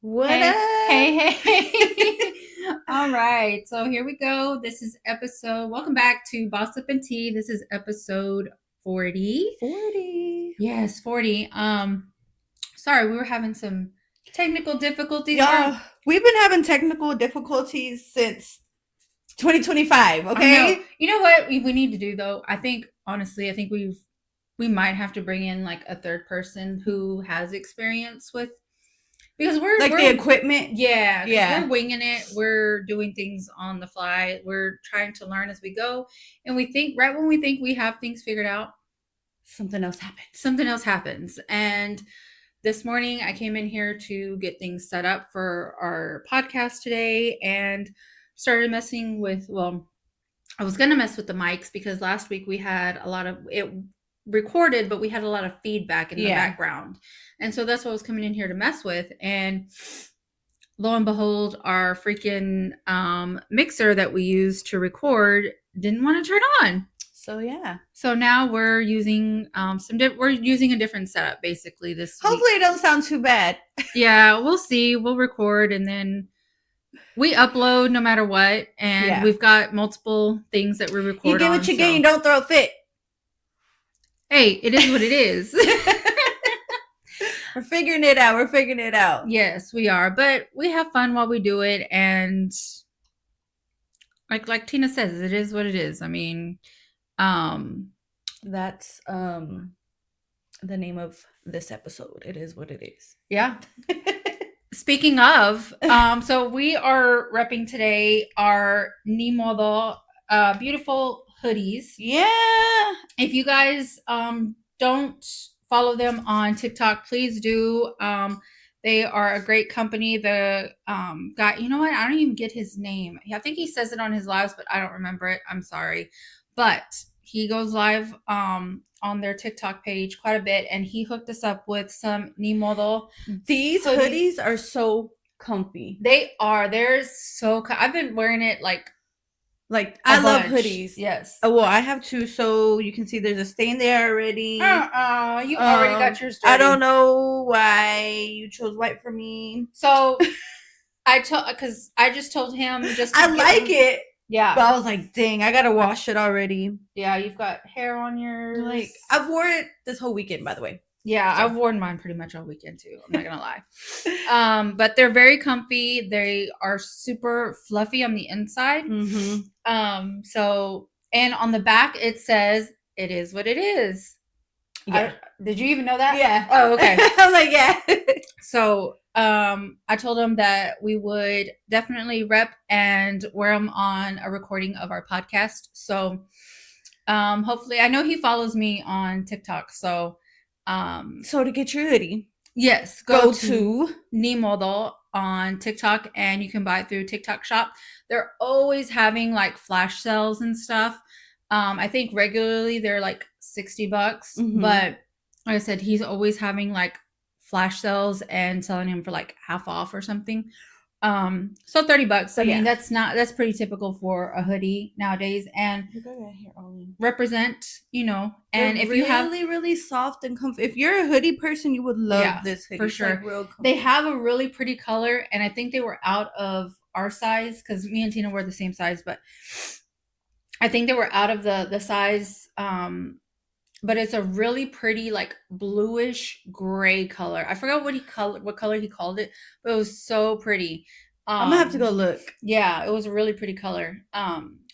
What Hey, up? hey, hey. All right. So here we go. This is welcome back to Boss Up and Tea. This is episode 40. 40. Yes, 40. Sorry, we were having some technical difficulties. Y'all, we've been having technical difficulties since 2025, I know. okay? You know what we need to do though? I think we might have to bring in like a third person who has experience with because Like the we're equipment. yeah, because Yeah. we're winging it. We're doing things on the fly. We're trying to learn as we go, and we think right when we think we have things figured out, Something else happens. something else happens. And this morning, I came in here to get things set up for our podcast today, and started messing with. Well, I was gonna mess with the mics because last week we had a lot of it recorded, but we had a lot of feedback in the Yeah. background, and so that's what I was coming in here to mess with. And lo and behold, our freaking mixer that we use to record didn't want to turn on. So yeah. So now we're using we're using a different setup basically this week. Hopefully it don't sound too bad. Yeah, we'll see. We'll record and then we upload no matter what, and Yeah. we've got multiple things that we record. You get what you get, you don't throw a fit. Hey, it is what it is. We're figuring it out. Yes, we are, but we have fun while we do it, and like Tina says, it is what it is. I mean, That's the name of this episode. It is what it is. yeah. Speaking of, so we are repping today our Ni Modo beautiful hoodies. Yeah. If you guys don't follow them on TikTok, please do. They are a great company. The guy, you know what? I don't even get his name. I think he says it on his lives, but I don't remember it. I'm sorry. But he goes live on their TikTok page quite a bit, and he hooked us up with some Ni Modo. These hoodies are so comfy. They are. They're so. I've been wearing it like I love hoodies. Yes. Oh, well, I have two, so you can see there's a stain there already. You already got yours dirty. I don't know why you chose white for me. So because I just told him I like it. Yeah. But I was like, dang, I gotta wash it already. Yeah, you've got hair on yours. Like, I've worn it this whole weekend, by the way. Yeah, so. I've worn mine pretty much all weekend too. I'm not gonna lie. But they're very comfy. They are super fluffy on the inside. Mm-hmm. So, and on the back it says it is what it is. Yeah. Did you even know that? Yeah. Oh, okay. I'm like, yeah. So I told him that we would definitely rep and wear them on a recording of our podcast. So hopefully, I know he follows me on TikTok. So to get your hoodie, yes, go to Ni Modo on TikTok and you can buy it through TikTok Shop. They're always having like flash sales and stuff. I think regularly they're like $60, mm-hmm. but like I said, he's always having like flash sales and selling him for like half off or something. So $30. I mean, that's pretty typical for a hoodie nowadays. And represent, you know, and they're if you have really soft and comfy. If you're a hoodie person, you would love this hoodie for sure. Like they have a really pretty color, and I think they were out of our size because me and Tina were the same size, but I think they were out of the size. But it's a really pretty like bluish gray color. I forgot what color he called it, but it was so pretty. I'm gonna have to go look. Yeah, it was a really pretty color.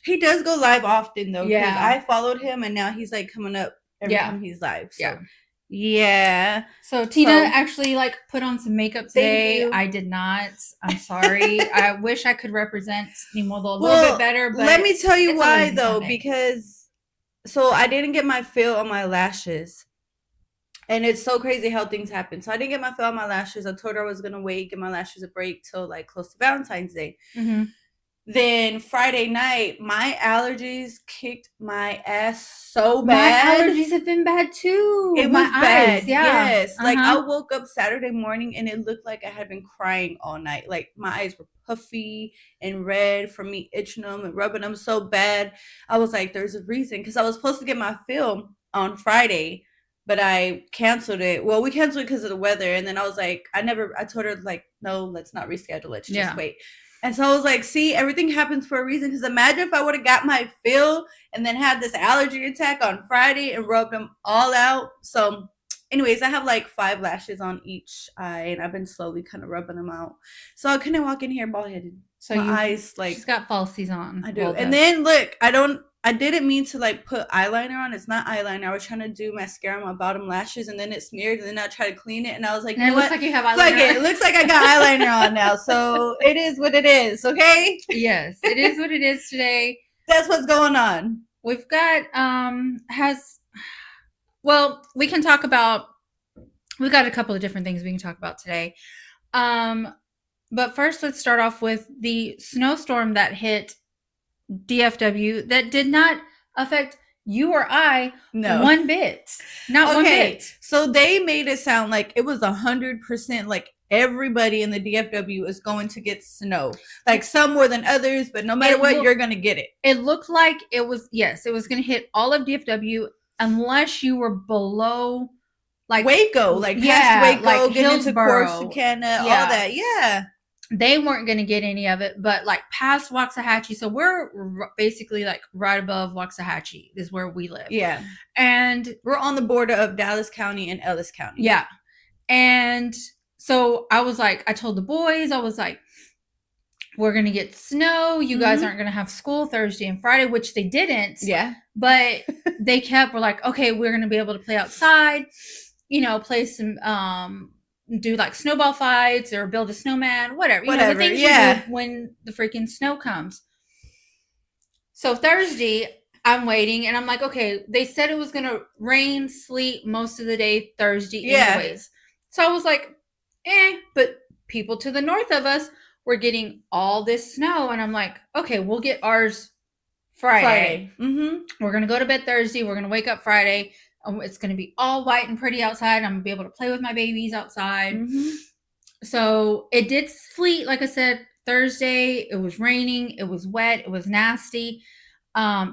He does go live often though. Yeah, I followed him and now he's like coming up every time he's live. So. Yeah. So Tina actually like put on some makeup today. I did not. I'm sorry. I wish I could represent Ni Modo a little bit better. But let me tell you why though, because so I didn't get my fill on my lashes. And it's so crazy how things happen. So I didn't get my fill on my lashes. I told her I was going to wait, give my lashes a break till like close to Valentine's Day. Mm-hmm. Then Friday night, my allergies kicked my ass so bad. My allergies have been bad too. It was bad. Yes. Like I woke up Saturday morning and it looked like I had been crying all night. Like my eyes were puffy and red from me itching them and rubbing them so bad. I was like, there's a reason. Because I was supposed to get my fill on Friday. but I canceled it. Well, we canceled it because of the weather. And then I was like, I told her, like, no, let's not reschedule. Let's just wait. And so I was like, see, everything happens for a reason. Because imagine if I would have got my fill and then had this allergy attack on Friday and rubbed them all out. So, anyways, I have like 5 lashes on each eye, and I've been slowly kind of rubbing them out. So I couldn't walk in here bald headed. So my eyes, like, she's got falsies on. I do. And then look, I didn't mean to like put eyeliner on. It's not eyeliner. I was trying to do mascara on my bottom lashes, and then it smeared, and then I tried to clean it, and I was like, you know it what? Looks like you have eyeliner. It looks like I got eyeliner on now. So it is what it is, okay? Yes, it is what it is today. That's what's going on. We've got we can talk about, we've got a couple of different things we can talk about today. But first, let's start off with the snowstorm that hit DFW that did not affect you or I one bit. Not one bit. So they made it sound like it was 100%, like everybody in the DFW is going to get snow. Like some more than others, but no matter what, you're going to get it. It looked like it was going to hit all of DFW unless you were below, like Waco, like past Waco, like getting into Corsicana, all that. Yeah. They weren't going to get any of it, but like past Waxahachie. So we're basically like right above Waxahachie is where we live. Yeah. And we're on the border of Dallas County and Ellis County. Yeah. And so I was like, I told the boys, I was like, we're going to get snow. You guys aren't going to have school Thursday and Friday, which they didn't. Yeah. But they were like, okay, we're going to be able to play outside, play some, do like snowball fights or build a snowman, whatever. The things you do when the freaking snow comes. So Thursday, I'm waiting and I'm like, okay, they said it was going to rain, sleet most of the day Thursday anyways. So I was like, but people to the north of us were getting all this snow. And I'm like, okay, we'll get ours Friday. We're going to go to bed Thursday. We're going to wake up Friday. It's going to be all white and pretty outside. I'm going to be able to play with my babies outside. So it did sleet, like I said, Thursday. It was raining. It was wet. It was nasty,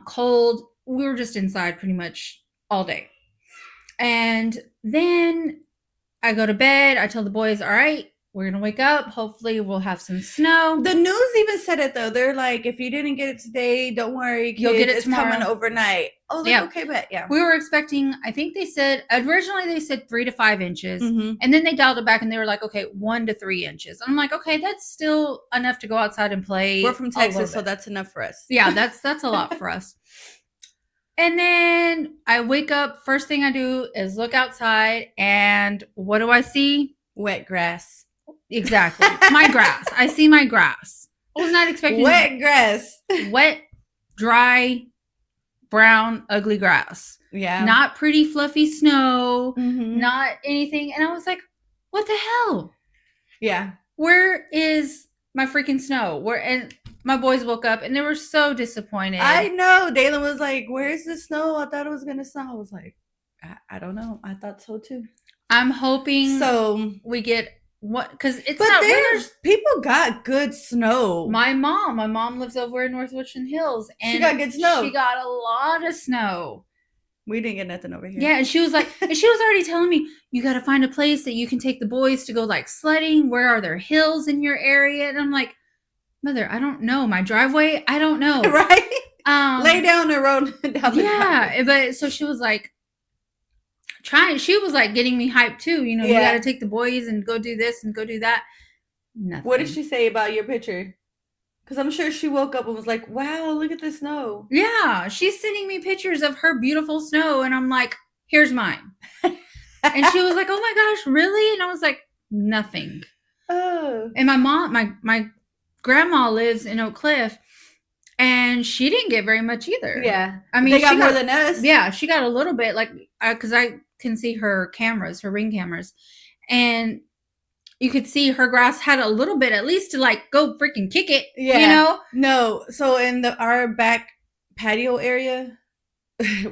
cold. We were just inside pretty much all day. And then I go to bed. I tell the boys, all right, we're going to wake up. Hopefully we'll have some snow. The news even said it, though. They're like, if you didn't get it today, don't worry. Kids, you'll get it tomorrow. It's coming overnight. Oh, yeah. Okay, but yeah. We were expecting, I think originally they said 3 to 5 inches. And then they dialed it back and they were like, okay, 1 to 3 inches. I'm like, okay, that's still enough to go outside and play. We're from Texas, so that's enough for us. Yeah, that's a lot for us. And then I wake up. First thing I do is look outside. And what do I see? Wet grass. Exactly. My grass. I see my grass. I was not expecting wet grass. Wet, dry, brown, ugly grass. Yeah. Not pretty, fluffy snow. Not anything. And I was like, what the hell? Yeah. Where is my freaking snow? And my boys woke up and they were so disappointed. I know. Dalen was like, where's the snow? I thought it was going to snow. I was like, I don't know. I thought so too. I'm hoping we get because it's but not winter. People got good snow. My mom lives over in North Richland Hills, and she got good snow. She got a lot of snow. We didn't get nothing over here. Yeah, and she was like, and she was already telling me, you got to find a place that you can take the boys to go like sledding. Where are there hills in your area? And I'm like, Mother, I don't know. My driveway, I don't know. Right? Lay down the road. But so she was like, she was like getting me hyped too. You got to take the boys and go do this and go do that. Nothing. What did she say about your picture? Because I'm sure she woke up and was like, wow, look at the snow. Yeah. She's sending me pictures of her beautiful snow. And I'm like, here's mine. And she was like, oh my gosh, really? And I was like, nothing. Oh. And my grandma lives in Oak Cliff. And she didn't get very much either. Yeah. I mean, they got more than us. Yeah. She got a little bit, like, because I can see her cameras, her Ring cameras. And you could see her grass had a little bit, at least to like go freaking kick it. Yeah. No. So in our back patio area,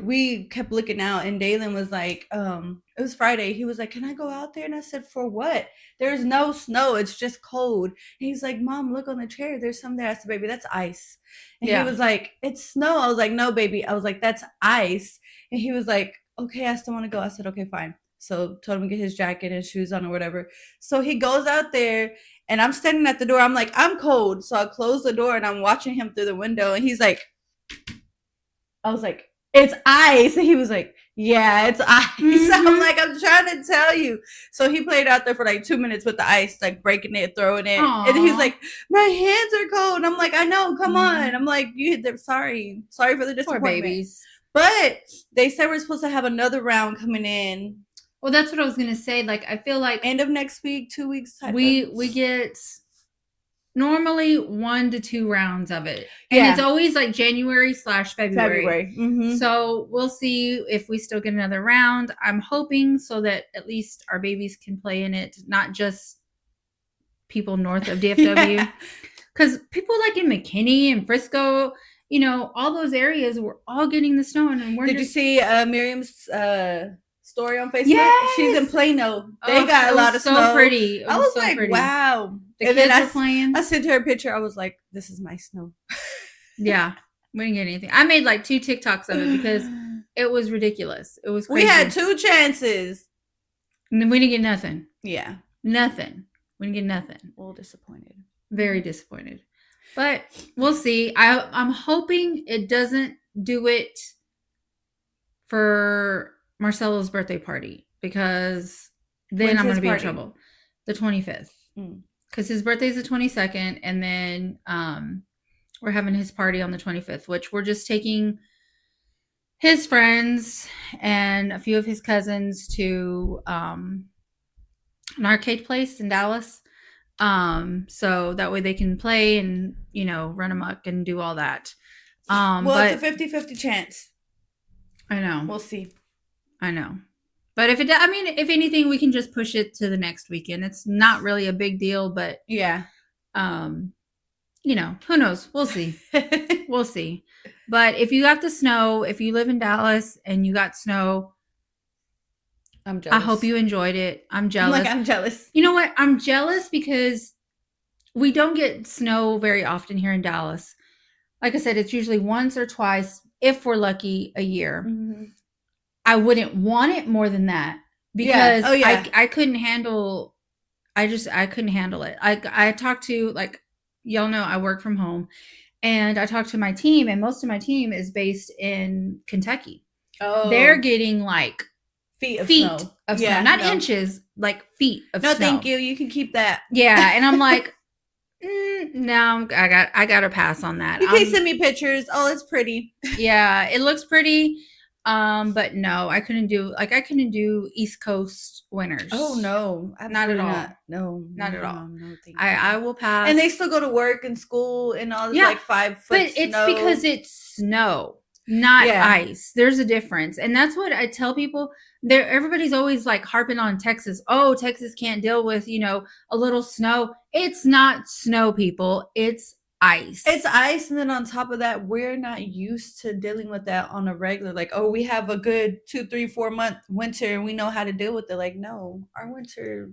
we kept looking out, and Dalen was like, it was Friday. He was like, can I go out there? And I said, for what? There's no snow. It's just cold. And he's like, Mom, look on the chair. There's some there. I said, baby, that's ice. And he was like, it's snow. I was like, no, baby. I was like, that's ice. And he was like, okay, I still want to go. I said, okay, fine. So told him to get his jacket and shoes on or whatever. So he goes out there and I'm standing at the door. I'm like, I'm cold. So I close the door and I'm watching him through the window and he's like, I was like, it's ice. And he was like, yeah, it's ice. Mm-hmm. I'm like, I'm trying to tell you. So he played out there for like 2 minutes with the ice, like breaking it, throwing it. Aww. And he's like, my hands are cold. And I'm like, I know, come on. I'm like, sorry for the disappointment. Poor babies. But they said we're supposed to have another round coming in. Well, that's what I was gonna say. Like, I feel like end of next week, 2 weeks. We get normally 1 to 2 rounds of it, and it's always like January/February. Mm-hmm. So we'll see if we still get another round. I'm hoping so that at least our babies can play in it, not just people north of DFW, because people like in McKinney and Frisco, you know, all those areas were all getting the snow, and we're. Did you see Miriam's story on Facebook? Yes! She's in Plano. They got a lot of snow. Pretty. I was so like, pretty. Wow. The and kids then were playing. I sent her a picture. I was like, this is my snow. Yeah. We didn't get anything. I made like 2 TikToks of it because it was ridiculous. It was crazy. We had 2 chances. And we didn't get nothing. Yeah. Nothing. We didn't get nothing. A little disappointed. Very disappointed. But we'll see. I'm hoping it doesn't do it for Marcelo's birthday party, because then I'm going to be in trouble. The 25th. Because his birthday is the 22nd, and then we're having his party on the 25th, which we're just taking his friends and a few of his cousins to an arcade place in Dallas. So that way they can play and, you know, run amok and do all that. Well, it's a 50-50 chance. I know. We'll see. I know. But if anything, we can just push it to the next weekend. It's not really a big deal, but yeah. You know, who knows? We'll see. We'll see. But if you got the snow, if you live in Dallas and you got snow, I'm jealous. I hope you enjoyed it. I'm jealous. I'm jealous. You know what? I'm jealous because we don't get snow very often here in Dallas. Like I said, it's usually once or twice, if we're lucky, a year. Mm-hmm. I wouldn't want it more than that because I couldn't handle. I couldn't handle it. I talked to, like, y'all know I work from home, and I talked to my team, and most of my team is based in Kentucky. Oh, they're getting like feet of snow, not inches, like feet of snow. No, thank you. You can keep that. Yeah, and I'm like, no, I got to pass on that. You can send me pictures. Oh, it's pretty. Yeah, it looks pretty. But no, I couldn't do East Coast winters. Oh no, not at all. Not at all. No, I will pass. And they still go to work and school and all this, like 5 foot but it's snow. Because it's snow, not ice. There's a difference, and that's what I tell people. Everybody's always like harping on Texas. Oh, Texas can't deal with, you know, a little snow. It's not snow, people. It's ice. It's ice, and then on top of that, we're not used to dealing with that on a regular. Like, oh, we have a good 2, 3, 4 month winter, and we know how to deal with it. Like, no, our winter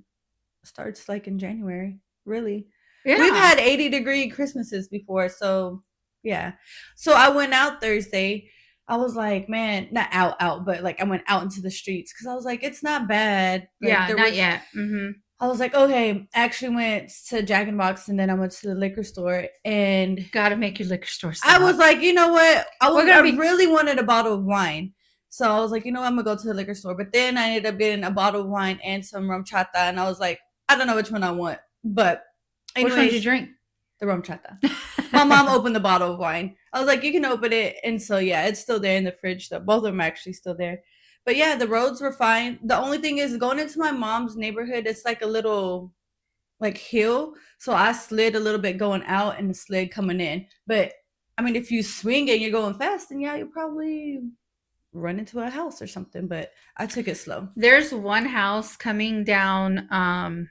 starts like in January. Really, we've had 80-degree Christmases before, so yeah. So I went out Thursday. I was like, man, not out, but like I went out into the streets because I was like, it's not bad. Like, not yet. Mm-hmm. I was like, okay, I actually went to Jack in the Box, and then I went to the liquor store, and gotta make your liquor store stop. I was like, you know what? I really wanted a bottle of wine. So I was like, you know what? I'm gonna go to the liquor store. But then I ended up getting a bottle of wine and some rum chata, and I was like, I don't know which one I want. But anyways, which one did you drink? The rum chata. My mom opened the bottle of wine. I was like, you can open it. And so yeah, it's still there in the fridge. So both of them are actually still there. But yeah, the roads were fine. The only thing is going into my mom's neighborhood, it's like a little like hill. So I slid a little bit going out and slid coming in. But I mean, if you swing and you're going fast, then yeah, you'll probably run into a house or something. But I took it slow. There's one house coming down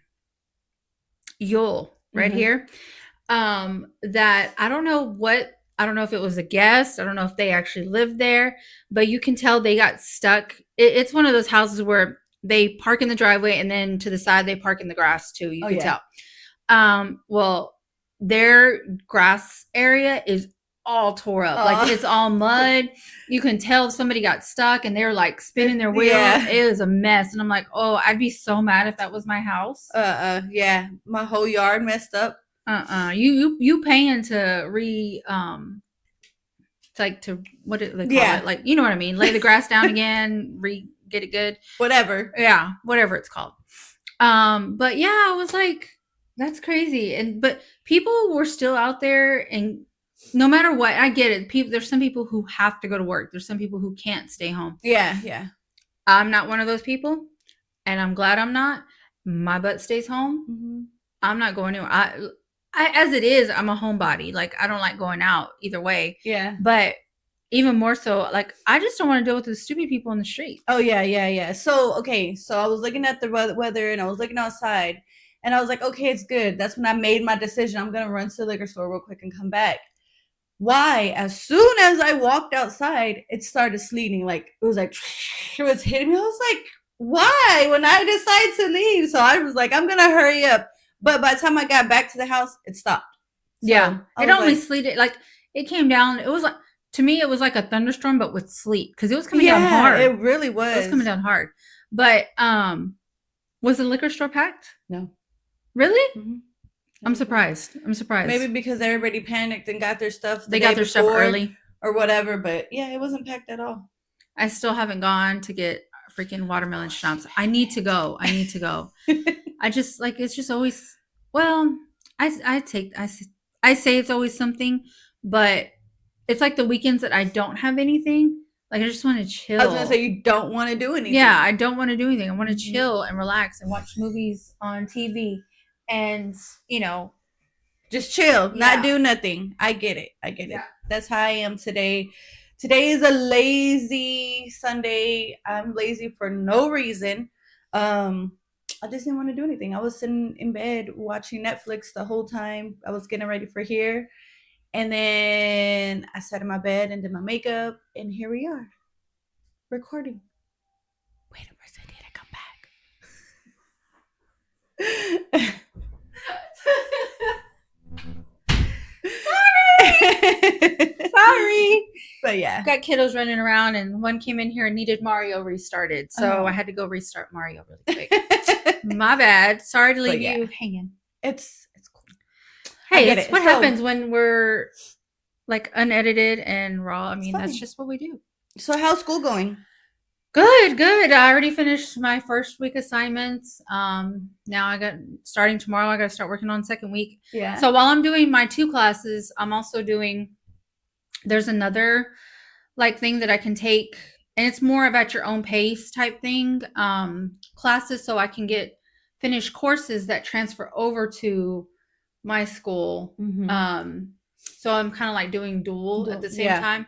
Yule right here. That I don't know if it was a guest. I don't know if they actually lived there, but you can tell they got stuck. It's one of those houses where they park in the driveway and then to the side they park in the grass too. You can tell. Well, their grass area is all tore up. Like it's all mud. You can tell somebody got stuck and they're like spinning their wheel. Yeah. It was a mess. And I'm like, oh, I'd be so mad if that was my house. Yeah. My whole yard messed up. You paying to like to what do they call it? Like, you know what I mean? Lay the grass down again, get it good. Whatever. Yeah, whatever it's called. But yeah, I was like, that's crazy. But people were still out there, and no matter what, I get it. There's some people who have to go to work. There's some people who can't stay home. Yeah. I'm not one of those people, and I'm glad I'm not. My butt stays home. Mm-hmm. I'm not going anywhere. I as it is, I'm a homebody. Like I don't like going out either way. Yeah. But even more so, like I just don't want to deal with the stupid people in the street. Oh yeah. So okay, so I was looking at the weather and I was looking outside, and I was like, okay, it's good. That's when I made my decision. I'm gonna run to the liquor store real quick and come back. Why? As soon as I walked outside, it started sleeting. Like it was like it was hitting me. I was like, why? When I decided to leave, so I was like, I'm gonna hurry up. But by the time I got back to the house, it stopped. So yeah, it only sleeted. Like it came down. It was like, to me, it was like a thunderstorm, but with sleet, because it was coming down hard. It really was. It was coming down hard. But was the liquor store packed? No. Really? Mm-hmm. I'm surprised. Maybe because everybody panicked and got their stuff. They got their stuff early or whatever. But yeah, it wasn't packed at all. I still haven't gone to get freaking watermelon schnapps. I need to go. I just like, it's just always, well, I say it's always something, but it's like the weekends that I don't have anything. Like I just want to chill. I was gonna say you don't want to do anything. Yeah, I don't want to do anything. I want to chill and relax and watch movies on TV, and just chill, not do nothing. I get it. Yeah. That's how I am today. Today is a lazy Sunday. I'm lazy for no reason. I just didn't want to do anything. I was sitting in bed watching Netflix the whole time. I was getting ready for here. And then I sat in my bed and did my makeup. And here we are. Recording. Wait, where's the day to come back? Sorry. But yeah. Got kiddos running around, and one came in here and needed Mario restarted. So I had to go restart Mario really quick. My bad. Sorry to leave you hanging. It's cool. Hey, it's what happens when we're like unedited and raw. I mean, that's just what we do. So how's school going? Good. I already finished my first week assignments. Now starting tomorrow, I got to start working on second week. Yeah. So while I'm doing my 2 classes, I'm also there's another like thing that I can take, and it's more of at your own pace type thing, classes, so I can finish courses that transfer over to my school. Mm-hmm. So I'm kind of like doing dual at the same time.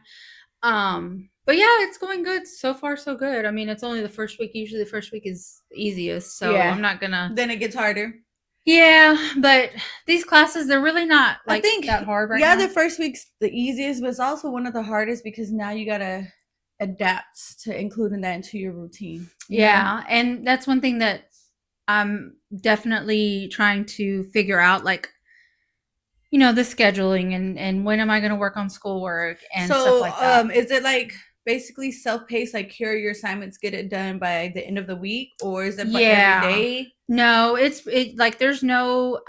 But yeah, it's going good. So far, so good. I mean, it's only the first week. Usually the first week is the easiest. So I'm not gonna. Then it gets harder. Yeah, but these classes, they're really not like that hard right now. Yeah, the first week's the easiest, but it's also one of the hardest because now you gotta adapt to including that into your routine. Yeah, and that's one thing that I'm definitely trying to figure out, like, the scheduling and when am I going to work on schoolwork and stuff like that. Is it like basically self-paced, like here are your assignments, get it done by the end of the week, or is it like every day? No, it's like there's no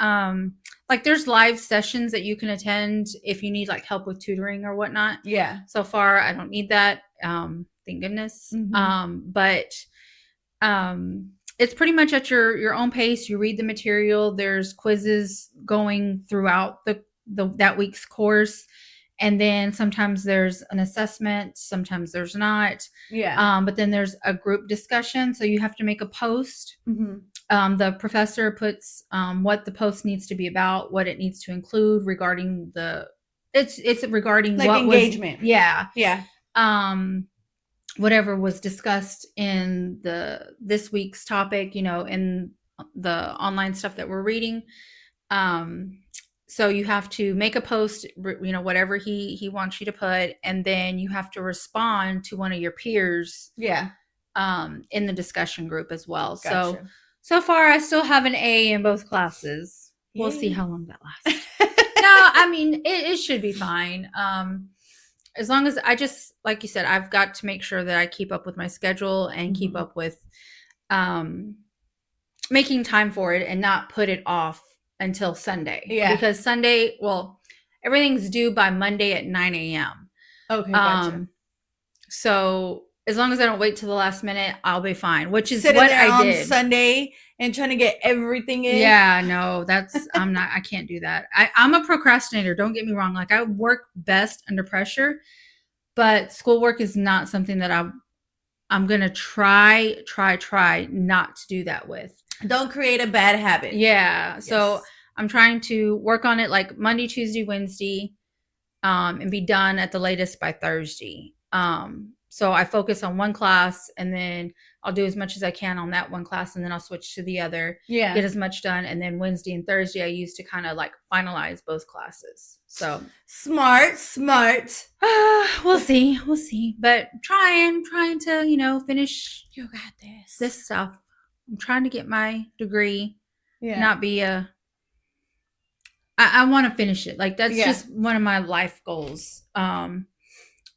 like there's live sessions that you can attend if you need like help with tutoring or whatnot. Yeah. So far I don't need that. Thank goodness. Mm-hmm. But it's pretty much at your own pace. You read the material. There's quizzes going throughout that week's course. And then sometimes there's an assessment, sometimes there's not. Yeah. But then there's a group discussion. So you have to make a post. Mm-hmm. The professor puts what the post needs to be about, what it needs to include regarding it's regarding like what engagement. Yeah. Yeah. Whatever was discussed in this week's topic, in the online stuff that we're reading. So you have to make a post, whatever he wants you to put, and then you have to respond to one of your peers. Yeah. In the discussion group as well. Gotcha. So far I still have an A in both classes. Yay. We'll see how long that lasts. No, I mean, it should be fine. As long as I just, like you said, I've got to make sure that I keep up with my schedule and keep up with um, making time for it and not put it off until Sunday. Yeah. Because Sunday, well, everything's due by Monday at 9 a.m. Okay, gotcha. So as long as I don't wait till the last minute, I'll be fine, which is Sitting what there I on did. Sunday and trying to get everything in. Yeah, no, I can't do that. I'm a procrastinator. Don't get me wrong. Like I work best under pressure, but schoolwork is not something that I'm going to try not to do that with. Don't create a bad habit. Yeah. Yes. So I'm trying to work on it like Monday, Tuesday, Wednesday, and be done at the latest by Thursday. So I focus on one class and then I'll do as much as I can on that one class and then I'll switch to the other. Yeah. Get as much done. And then Wednesday and Thursday I use to kind of like finalize both classes. So smart. We'll see. But trying to, finish. You got this stuff. I'm trying to get my degree. Yeah. Not be I want to finish it. Like that's just one of my life goals.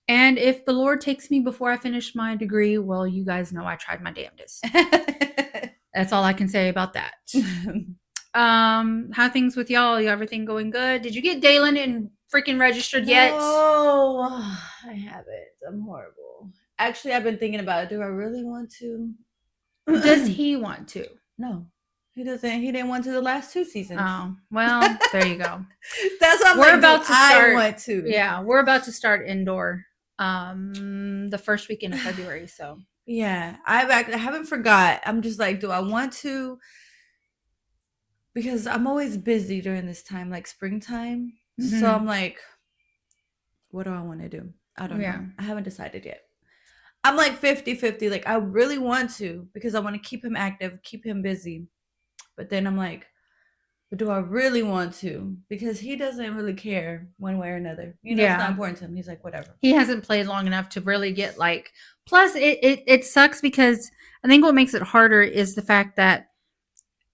And if the Lord takes me before I finish my degree, well, you guys know I tried my damnedest. That's all I can say about that. How things with y'all? Everything going good? Did you get Dalen and freaking registered yet? No, I haven't. I'm horrible. Actually, I've been thinking about it. Do I really want to? Does he want to? No. He doesn't. He didn't want to the last 2 seasons. Oh, well, there you go. That's what we're about to start. I want to. Yeah, we're about to start indoor the first weekend of February. So yeah, I haven't forgot. I'm just like, do I want to? Because I'm always busy during this time, like springtime. Mm-hmm. So I'm like, what do I want to do? I don't know. I haven't decided yet. I'm like 50-50. Like I really want to because I want to keep him active, keep him busy. But then I'm like, but do I really want to? Because he doesn't really care one way or another. It's not important to him. He's like, whatever. He hasn't played long enough to really get like. Plus, it sucks because I think what makes it harder is the fact that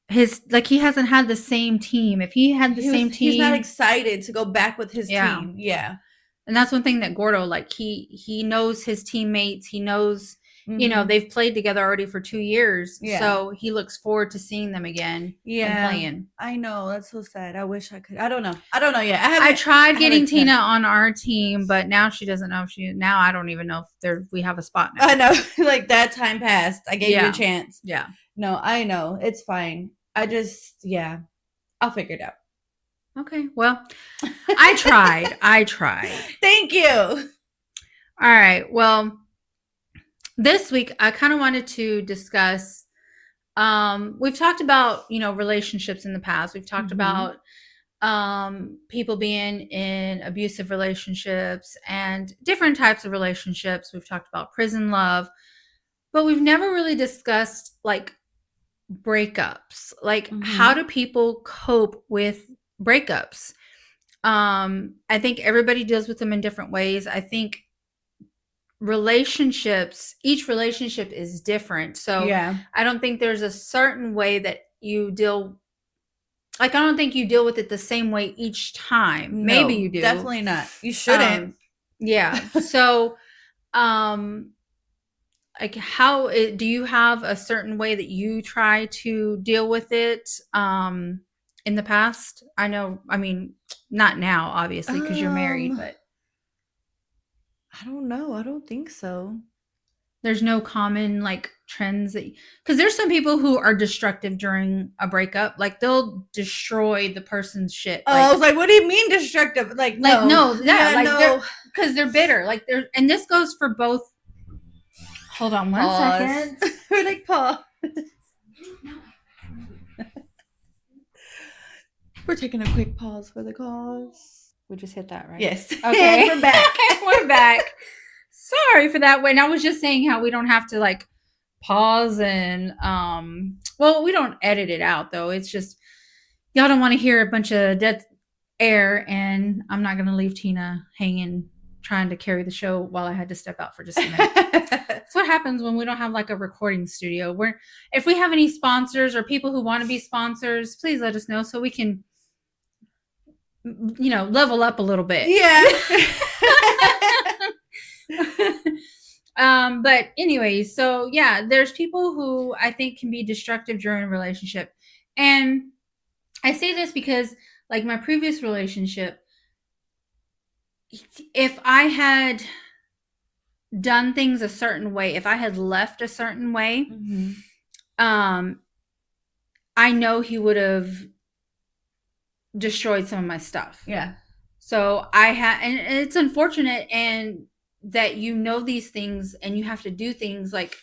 he hasn't had the same team. If he had the same team, he's not excited to go back with his team. Yeah. And that's one thing that Gordo, like he knows his teammates. He knows. Mm-hmm. They've played together already for 2 years. Yeah. So he looks forward to seeing them again and playing. I know. That's so sad. I wish I could. I don't know yet. I tried getting Tina on our team, but now she doesn't know if now I don't even know if we have a spot now. I know. Like that time passed. I gave you a chance. Yeah. No, I know. It's fine. I'll figure it out. Okay. Well, I tried. Thank you. All right. Well, this week, I kind of wanted to discuss, we've talked about, relationships in the past. We've talked about people being in abusive relationships and different types of relationships. We've talked about prison love, but we've never really discussed like breakups. Like how do people cope with breakups? I think everybody deals with them in different ways. I think each relationship is different. So I don't think there's a certain way that you deal. Like, I don't think you deal with it the same way each time. No, maybe you do. Definitely not. You shouldn't. Yeah. So, like do you have a certain way that you try to deal with it, in the past? I mean, not now, obviously, because you're married, but. I don't know. I don't think so. There's no common like trends because there's some people who are destructive during a breakup. Like they'll destroy the person's shit. I was like, what do you mean destructive? Like no, because they're bitter. Like and this goes for both. Hold on one second. We're like, pause. We're taking a quick pause for the cause. We just hit that, right? Yes. Okay. We're back. We're back. Sorry for that. When I was just saying how we don't have to like pause and we don't edit it out though. It's just y'all don't want to hear a bunch of dead air, and I'm not gonna leave Tina hanging trying to carry the show while I had to step out for just a minute. That's what happens when we don't have like a recording studio. If we have any sponsors or people who want to be sponsors, please let us know so we can level up a little bit. Yeah. But anyways, so yeah, there's people who I think can be destructive during a relationship. And I say this because like my previous relationship, if I had done things a certain way, if I had left a certain way, Mm-hmm. um I know he would have destroyed some of my stuff. Yeah. So I had, and it's unfortunate, and that these things, and you have to do things like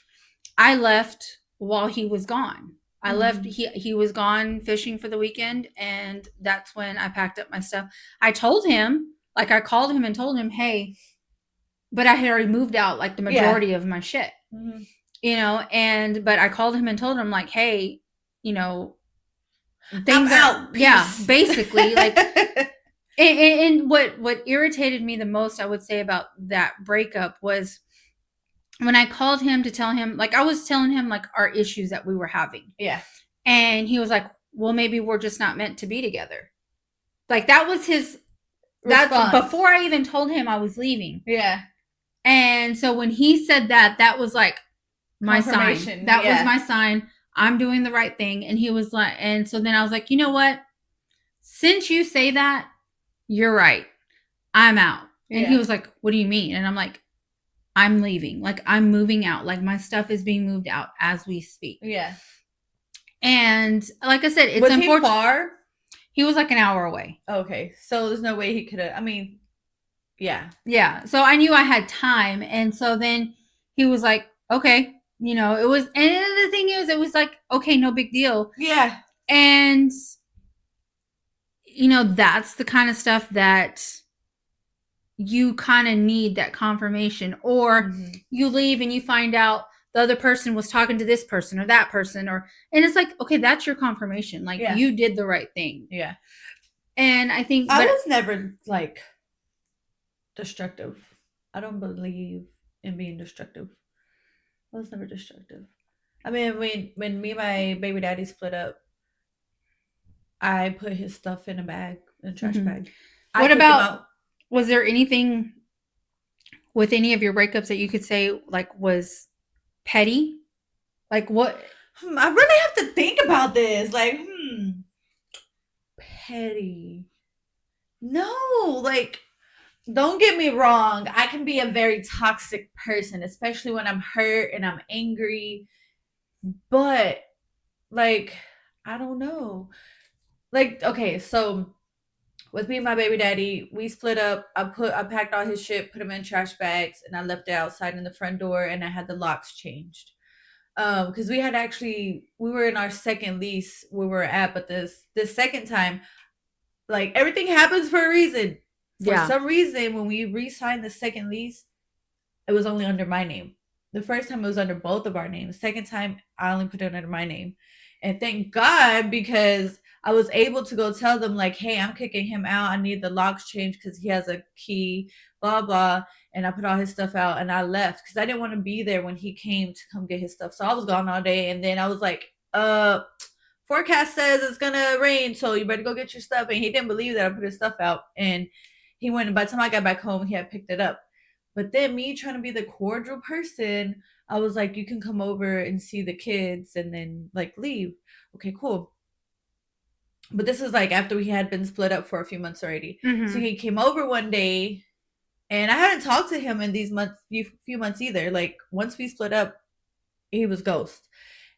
I left while he was gone. I left. Mm-hmm. He was gone fishing for the weekend, and that's when I packed up my stuff. I told him, like I called him and told him, hey, but I had already moved out like the Yeah. majority of my shit, Mm-hmm. and but I called him and told him like, hey, you know, I'm things are, out. yeah, Peace. basically like. And what irritated me the most, I would say, about that breakup was when I called him to tell him, like I was telling him like our issues that we were having, Yeah. and he was like, "Well, maybe we're just not meant to be together." Like that was his. That's Response. before I even told him I was leaving. Yeah. And so when he said that, that was like my sign. Confirmation. That was Yeah. my sign. I'm doing the right thing. And he was like, and so then I was like, you know what? Since you say that, you're right. I'm out. And he Yeah. was like, what do you mean? And I'm like, I'm leaving. Like, I'm moving out. Like, my stuff is being moved out as we speak. Yeah. And like I said, it's Was he unfortunate. far? He was like an hour away. Okay. So there's no way he could have. I mean, yeah. Yeah. So I knew I had time. And so then he was like, okay. It was, and the thing is, it was like, okay, no big deal. Yeah. And, that's the kind of stuff that you kind of need, that confirmation. Or you leave and you find out the other person was talking to this person or that person, and it's like, okay, that's your confirmation. Like, Yeah. you did the right thing. Yeah. And I think, I was never like destructive. I don't believe in being destructive. I was never destructive. I mean, when me and my baby daddy split up, I put his stuff in a bag, in a trash bag. I what took him about, out. was there anything with any of your breakups that you could say like was petty? Like what? I really have to think about this. Like, petty. No, like, don't get me wrong. I can be a very toxic person, especially when I'm hurt and I'm angry. But, like, I don't know. Like, okay, so with me and my baby daddy, we split up. I packed all his shit, put him in trash bags, and I left it outside in the front door, and I had the locks changed. Because we were in our second lease where we were at, but this second time, like everything happens for a reason. For some reason, when we re-signed the second lease, it was only under my name. The first time it was under both of our names. Second time, I only put it under my name. And thank God, because I was able to go tell them, like, hey, I'm kicking him out. I need the locks changed because he has a key, blah, blah. And I put all his stuff out and I left because I didn't want to be there when he came to come get his stuff. So I was gone all day. And then I was like, forecast says it's gonna rain, so you better go get your stuff. And he didn't believe that I put his stuff out. And he went, and by the time I got back home, he had picked it up. But then me trying to be the cordial person, I was like, you can come over and see the kids and then like leave. Okay, cool. But this is like after we had been split up for a few months already. So he came over one day, and I hadn't talked to him in these few months either. Like once we split up, he was ghost.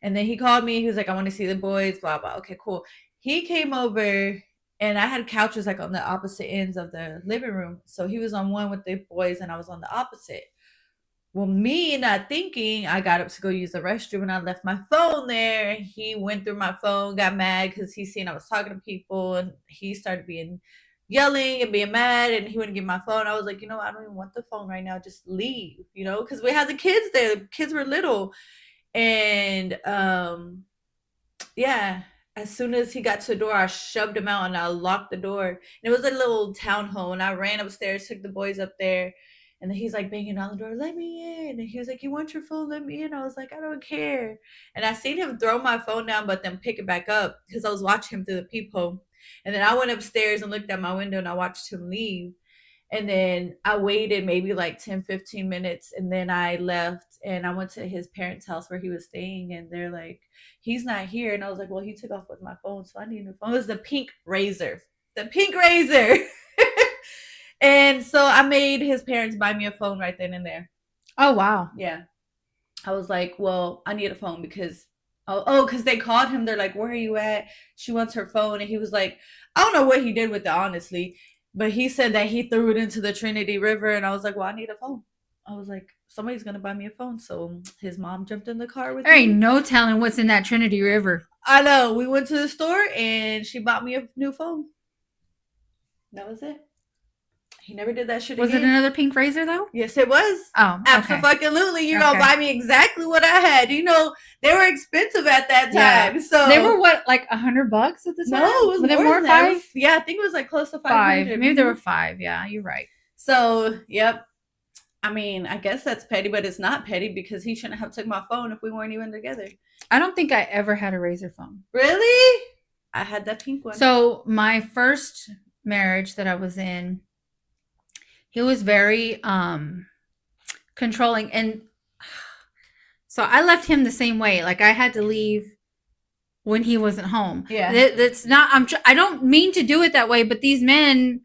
And then he called me. He was like, I want to see the boys, blah, blah. Okay, cool. He came over, and I had couches like on the opposite ends of the living room. So he was on one with the boys, and I was on the opposite. Well, me not thinking, I got up to go use the restroom, and I left my phone there. He went through my phone, got mad because he seen I was talking to people, and he started yelling and being mad, and he wouldn't give my phone. I was like, I don't even want the phone right now. Just leave, because we had the kids there. The kids were little. And yeah, as soon as he got to the door, I shoved him out and I locked the door. And it was a little townhome, and I ran upstairs, took the boys up there, and then he's like banging on the door, let me in. And he was like, you want your phone? Let me in. I was like, I don't care. And I seen him throw my phone down, but then pick it back up because I was watching him through the peephole. And then I went upstairs and looked out my window and I watched him leave. And then I waited maybe like 10, 15 minutes. And then I left and I went to his parents' house where he was staying. And they're like, he's not here. And I was like, well, he took off with my phone. So I need a new phone. It was the pink razor. The pink razor. And so I made his parents buy me a phone right then and there. Oh, wow. Yeah. I was like, well, I need a phone because because they called him. They're like, where are you at? She wants her phone. And he was like, I don't know what he did with it, honestly. But he said that he threw it into the Trinity River. And I was like, well, I need a phone. I was like, somebody's going to buy me a phone. So his mom jumped in the car with There me. ain't no telling what's in that Trinity River. I know. We went to the store and she bought me a new phone. That was it. He never did that shit Was again. it another pink razor, though? Yes, it was. Oh, okay. Absolutely. You're going to buy me exactly what I had. You know, they were expensive at that time. Yeah. So they were what, like $100 at the time? No, it was more than that. 5? Yeah, I think it was like close to 500. Maybe there were 5. Yeah, you're right. So, yep. I mean, I guess that's petty, but it's not petty because he shouldn't have took my phone if we weren't even together. I don't think I ever had a razor phone. Really? I had that pink one. So my first marriage that I was in, he was very controlling. And so I left him the same way. Like I had to leave when he wasn't home. Yeah. That's not, I don't mean to do it that way, but these men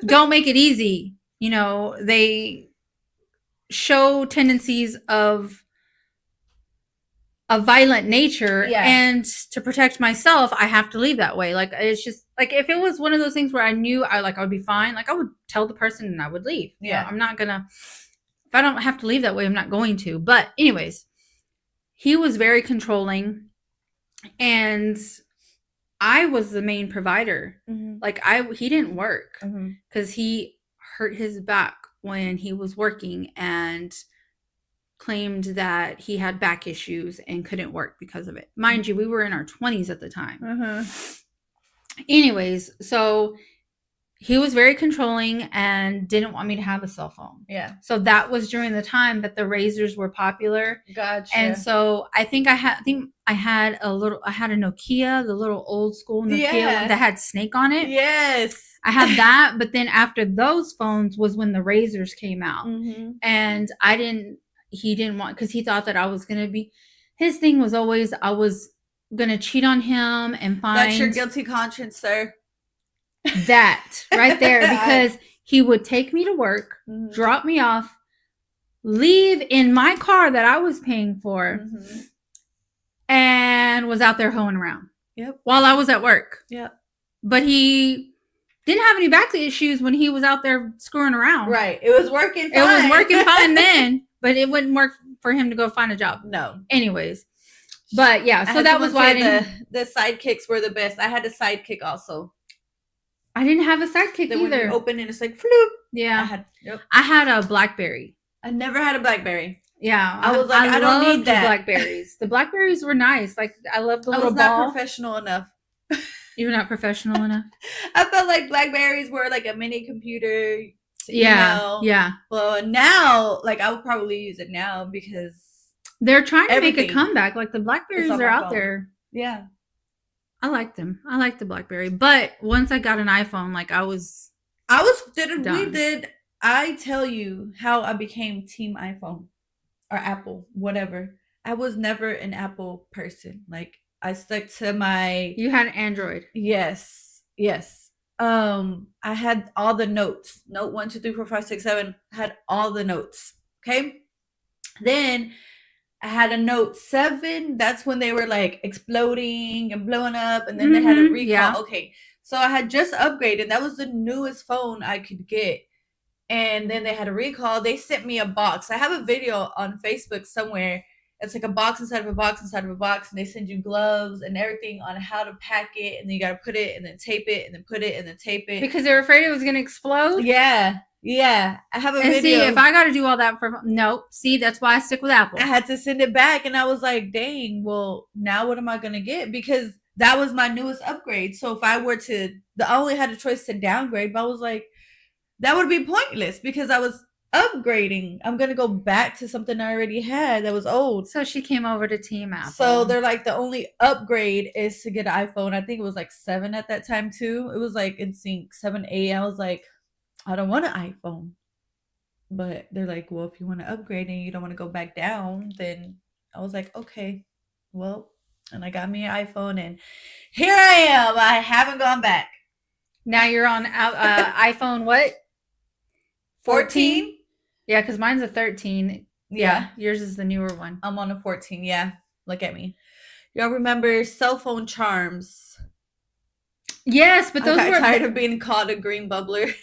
don't make it easy. You know, they show tendencies of a violent nature. Yeah. And to protect myself, I have to leave that way. Like it's just like if it was one of those things where I knew I would be fine, like I would tell the person and I would leave. Yeah. You know, I'm not gonna, if I don't have to leave that way, I'm not going to. But anyways, he was very controlling and I was the main provider. Mm-hmm. Like he didn't work because he hurt his back when he was working and claimed that he had back issues and couldn't work because of it. Mind you, we were in our 20s at the time. Anyways, so he was very controlling and didn't want me to have a cell phone. Yeah. So that was during the time that the razors were popular. Gotcha. And so I had a Nokia, the little old school Nokia one that had Snake on it. Yes. I had that, but then after those phones was when the razors came out. And he didn't want, because he thought that I was going to be, his thing was always, I was going to cheat on him and find. That's your guilty conscience, sir. That right there, because he would take me to work, drop me off, leave in my car that I was paying for, and was out there hoeing around. Yep. While I was at work. Yep. But he didn't have any back issues when he was out there screwing around. Right. It was working fine. It was working fine then. But it wouldn't work for him to go find a job. No. Anyways. But yeah, so that was why the sidekicks were the best. I had a sidekick also. I didn't have a sidekick either. When you open it, it's like floop. Yeah. I had a BlackBerry. I never had a BlackBerry. Yeah. I was like, I don't need that. Blackberries. The Blackberries were nice. Like I love the little ball. I was not professional enough. You were not professional enough? I felt like Blackberries were like a mini computer. Yeah. Well, now, like I would probably use it now because they're trying to make a comeback. Like the Blackberries are out there. Yeah. I liked them. I liked the BlackBerry. But once I got an iPhone, like I tell you how I became team iPhone or Apple, whatever. I was never an Apple person. Like I stuck to my. You had Android. Yes. I had all the notes. Note 1, 2, 3, 4, 5, 6, 7. Had all the notes. Okay. Then I had a Note 7. That's when they were like exploding and blowing up. And then they had a recall. Yeah. Okay. So I had just upgraded. That was the newest phone I could get. And then they had a recall. They sent me a box. I have a video on Facebook somewhere. It's like a box inside of a box inside of a box. And they send you gloves and everything on how to pack it. And then you got to put it and then tape it and then put it and then tape it. Because they were afraid it was going to explode? Yeah. I have a video. See, if I got to do all that see, that's why I stick with Apple. I had to send it back. And I was like, dang, well, now what am I going to get? Because that was my newest upgrade. So if I were to, I only had a choice to downgrade. But I was like, that would be pointless because I was upgrading. I'm gonna go back to something I already had that was old. So she came over to Team Apple. So they're like, the only upgrade is to get an iPhone. I think it was like 7 at that time too. It was like in sync 7A. I was like, I don't want an iPhone. But they're like, well, if you want to upgrade and you don't want to go back down, then I was like, okay, well, and I got me an iPhone, and here I am. I haven't gone back. Now you're on iPhone what? 14? Yeah, because mine's a 13. Yeah, yours is the newer one. I'm on a 14. Yeah, look at me. Y'all remember cell phone charms? Yes, but those I got tired of being called a green bubbler.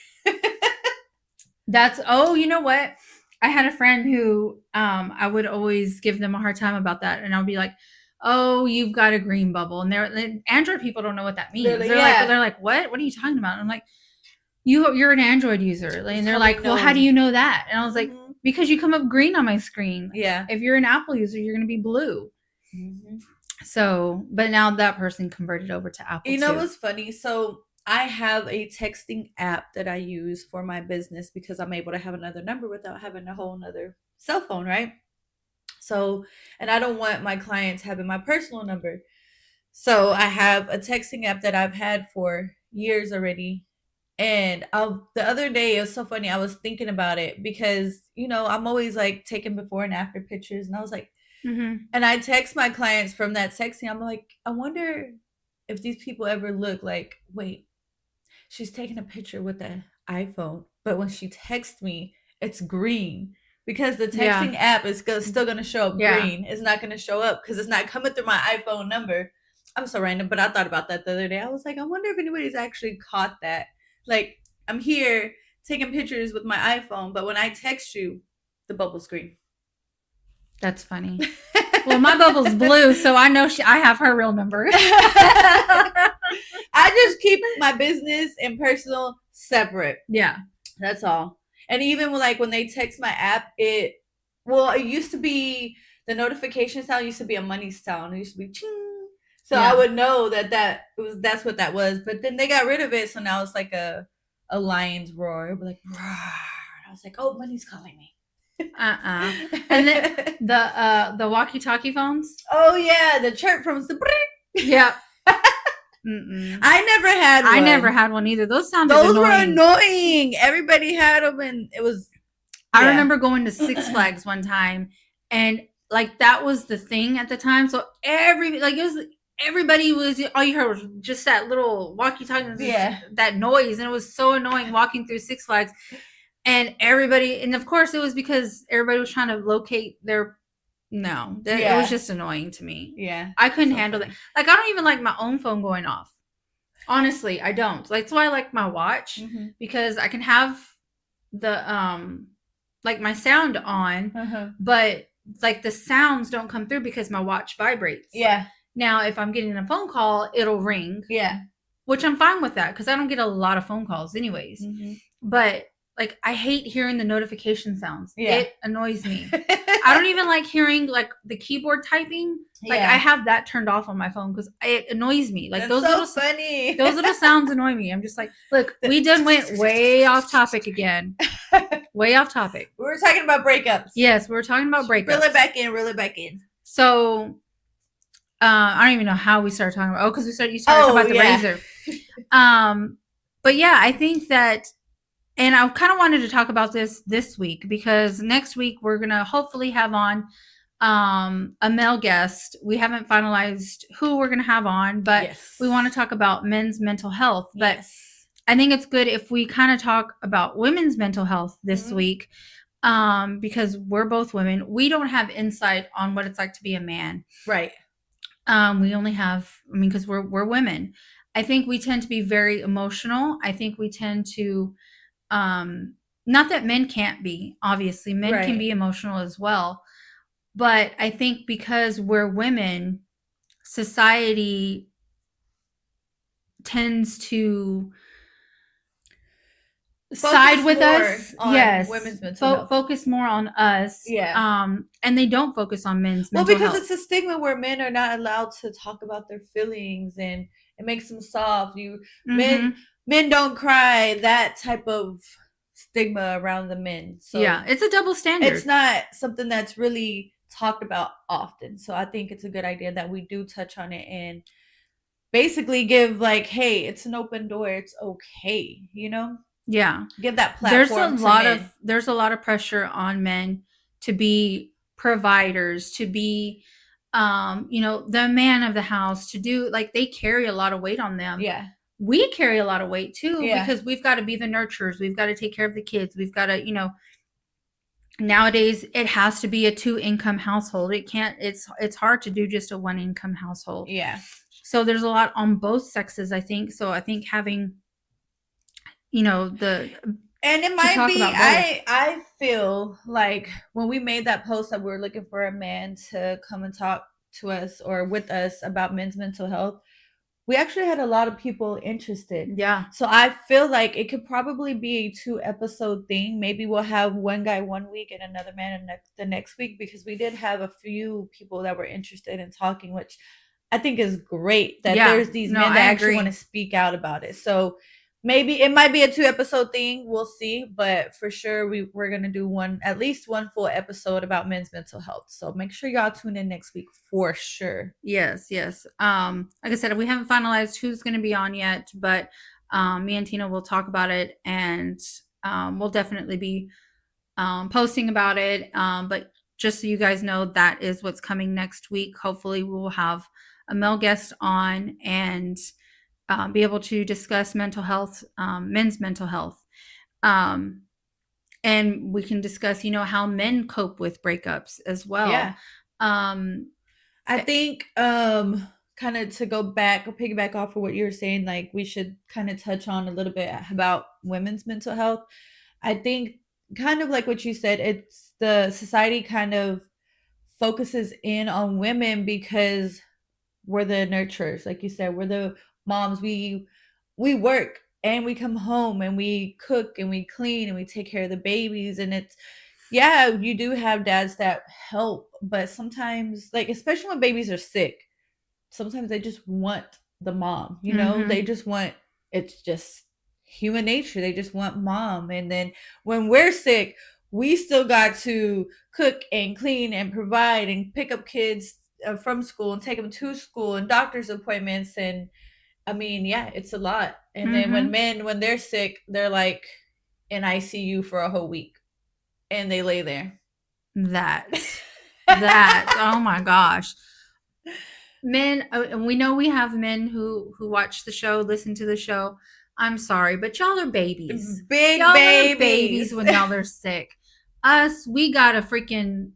You know what? I had a friend who I would always give them a hard time about that, and I'll be like, "Oh, you've got a green bubble," and Android people don't know what that means. They're like, "What? What are you talking about?" And I'm like, "You're an Android user," and they're like, "Well, how do you know that?" And I was like, "Because you come up green on my screen. Yeah. If you're an Apple user, you're going to be blue." Mm-hmm. So, but now that person converted over to Apple. You know what's funny? So I have a texting app that I use for my business because I'm able to have another number without having a whole nother cell phone, right? So, and I don't want my clients having my personal number. So I have a texting app that I've had for years already. And the other day, it was so funny. I was thinking about it because, I'm always like taking before and after pictures. And I was like, and I text my clients from that texting. I'm like, I wonder if these people ever look like, wait, she's taking a picture with the iPhone, but when she texts me, it's green because the texting app is still going to show up green. It's not going to show up because it's not coming through my iPhone number. I'm so random, but I thought about that the other day. I was like, I wonder if anybody's actually caught that. Like, I'm here taking pictures with my iPhone, but when I text you, the bubble's green. That's funny. Well, my bubble's blue, so I know I have her real number. I just keep my business and personal separate. Yeah. That's all. And even when they text my app, it used to be, the notification sound used to be a money sound. It used to be ching. So I would know that's what that was. But then they got rid of it, so now it's like a lion's roar. It would be like, roar. I was like, oh, money's calling me. And then the walkie-talkie phones. Oh yeah, the chirp from the. Yeah. I never had one. I never had one either. Those were annoying. Everybody had them, and it was. I remember going to Six Flags one time, and like that was the thing at the time. So everybody was, all you heard was just that little walkie-talkie, that noise, and it was so annoying walking through Six Flags. And everybody, and of course it was because everybody was trying to locate their, it was just annoying to me. Yeah. I couldn't handle that. Like, I don't even like my own phone going off. Honestly, I don't. Like, that's why I like my watch, because I can have the, like my sound on, but like the sounds don't come through because my watch vibrates. Yeah. Now, if I'm getting a phone call, it'll ring. Yeah. Which I'm fine with that because I don't get a lot of phone calls anyways. But like, I hate hearing the notification sounds. Yeah. It annoys me. I don't even like hearing like the keyboard typing. Like, I have that turned off on my phone because it annoys me. Like, those little funny. Those little sounds annoy me. I'm just like, look, we done went way off topic again. Way off topic. We were talking about breakups. Yes, we were talking about breakups. Reel it back in. So, I don't even know how we started talking about. Oh, because you started talking about the razor. But yeah, I think that. And I kind of wanted to talk about this week because next week we're going to hopefully have on a male guest. We haven't finalized who we're going to have on, but we want to talk about men's mental health. But I think it's good if we kind of talk about women's mental health this week because we're both women. We don't have insight on what it's like to be a man. Right. We only have, because we're women. I think we tend to be very emotional. I think we tend to... not that men can't be, obviously men can be emotional as well, but I think because we're women, society tends to side with us. Women's mental health. Focus more on us. And they don't focus on men's mental health. Well, because it's a stigma where men are not allowed to talk about their feelings, and it makes them soft. Men don't cry, that type of stigma around the men. Yeah, So it's a double it's standard. not something that's really talked about often. So I think it's a good idea that we do touch on it and basically give like, hey, it's an open door. It's okay, you know? Yeah. Give that platform to men. There's a lot of pressure on men to be providers, to be the man of the house, to do like they carry a lot of weight on them. Yeah. We carry a lot of weight too Yeah. because we've got to be the nurturers. We've got to take care of the kids. We've got to, nowadays it has to be a two income household. It can't it's hard to do just a one income household. Yeah. So there's a lot on both sexes, I think. So I think having the and it to might talk be about both. I feel like when we made that post that we were looking for a man to come and talk to us or with us about men's mental health, we actually had a lot of people interested. Yeah. So I feel like it could probably be a 2 episode thing. Maybe we'll have one guy one week and another man the next week, because we did have a few people that were interested in talking, which I think is great that there's these men that actually want to speak out about it. So maybe it might be a 2 episode thing. We'll see, but for sure we're gonna do at least one full episode about men's mental health. So make sure y'all tune in next week for sure. Yes, yes. Like I said, we haven't finalized who's going to be on yet, but me and Tina will talk about it, and we'll definitely be posting about it. But just so you guys know, that is what's coming next week. Hopefully, we will have a male guest on and be able to discuss mental health, men's mental health. And we can discuss, how men cope with breakups as well. Yeah. I think kind of to go back or piggyback off of what you were saying, like we should kind of touch on a little bit about women's mental health. I think kind of like what you said, it's the society kind of focuses in on women because we're the nurturers, like you said, we're the moms. We work and we come home and we cook and we clean and we take care of the babies, and it's yeah, you do have dads that help, but sometimes, like especially when babies are sick, sometimes they just want the mom, they just want, it's just human nature. They just want mom. And then when we're sick, we still got to cook and clean and provide and pick up kids from school and take them to school and doctor's appointments. And I mean, yeah, it's a lot. And then when they're sick, they're like in ICU for a whole week and they lay there. Oh my gosh. Men, and we know we have men who watch the show, listen to the show. I'm sorry, but y'all are babies. Y'all babies. Are babies when y'all are sick. Us, we gotta freaking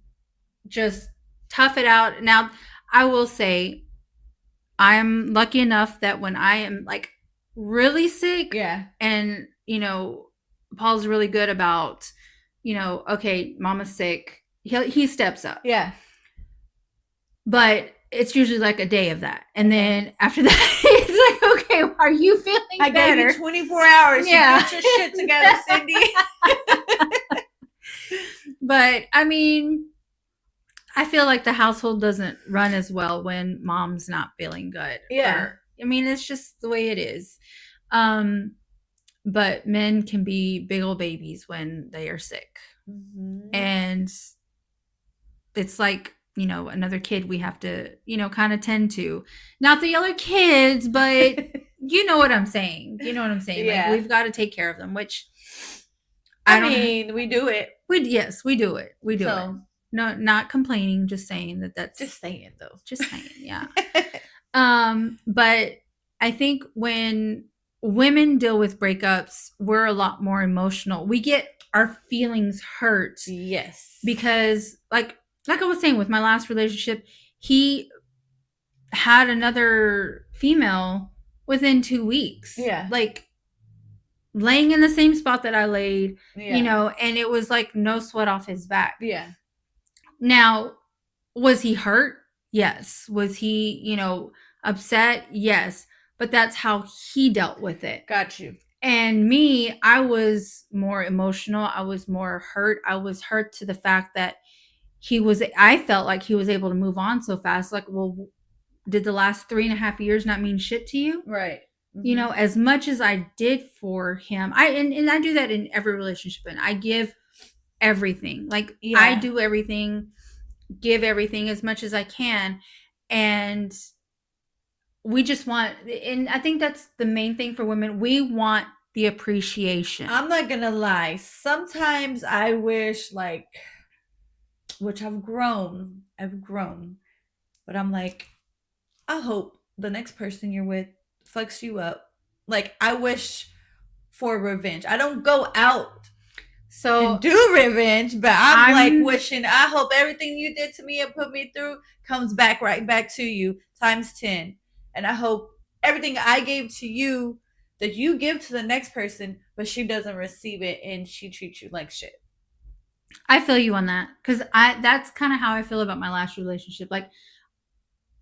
just tough it out. Now, I will say, I'm lucky enough that when I am like really sick, and Paul's really good about, okay, mama's sick, he steps up. Yeah. But it's usually like a day of that. And then after that, it's like, okay, are you feeling better? I gave you 24 hours to get your shit together, Cindy. But I mean, I feel like the household doesn't run as well when mom's not feeling good. Yeah. I mean, it's just the way it is. But men can be big old babies when they are sick. And it's like, another kid we have to, kind of tend to. Not the other kids, but you know what I'm saying. Yeah. Like, we've got to take care of them, which I mean, we do it. We do it. We do it. No, not complaining, just saying that's just saying though. Just saying, yeah. But I think when women deal with breakups, we're a lot more emotional. We get our feelings hurt. Yes. Because like I was saying with my last relationship, he had another female within 2 weeks. Yeah. Like laying in the same spot that I laid, and it was like no sweat off his back. Yeah. Now, was he hurt? Yes. Was he, upset? Yes. But that's how he dealt with it. Got you. And me, I was more emotional. I was more hurt. I was hurt to the fact that I felt like he was able to move on so fast. Like, well, did the last 3.5 years not mean shit to you? Right. You know, as much as I did for him, and I do that in every relationship, and I give everything. Like I do everything, give everything as much as I can, and we just want, and I think that's the main thing for women. We want the appreciation. I'm not gonna lie. Sometimes I wish, like, which I've grown, but I'm like, I hope the next person you're with fucks you up. Like, I wish for revenge. I don't go out So and do revenge, but I'm like I'm wishing, I hope everything you did to me and put me through comes back right back to you times 10. And I hope everything I gave to you that you give to the next person, but she doesn't receive it and she treats you like shit. I feel you on that, because that's kind of how I feel about my last relationship. Like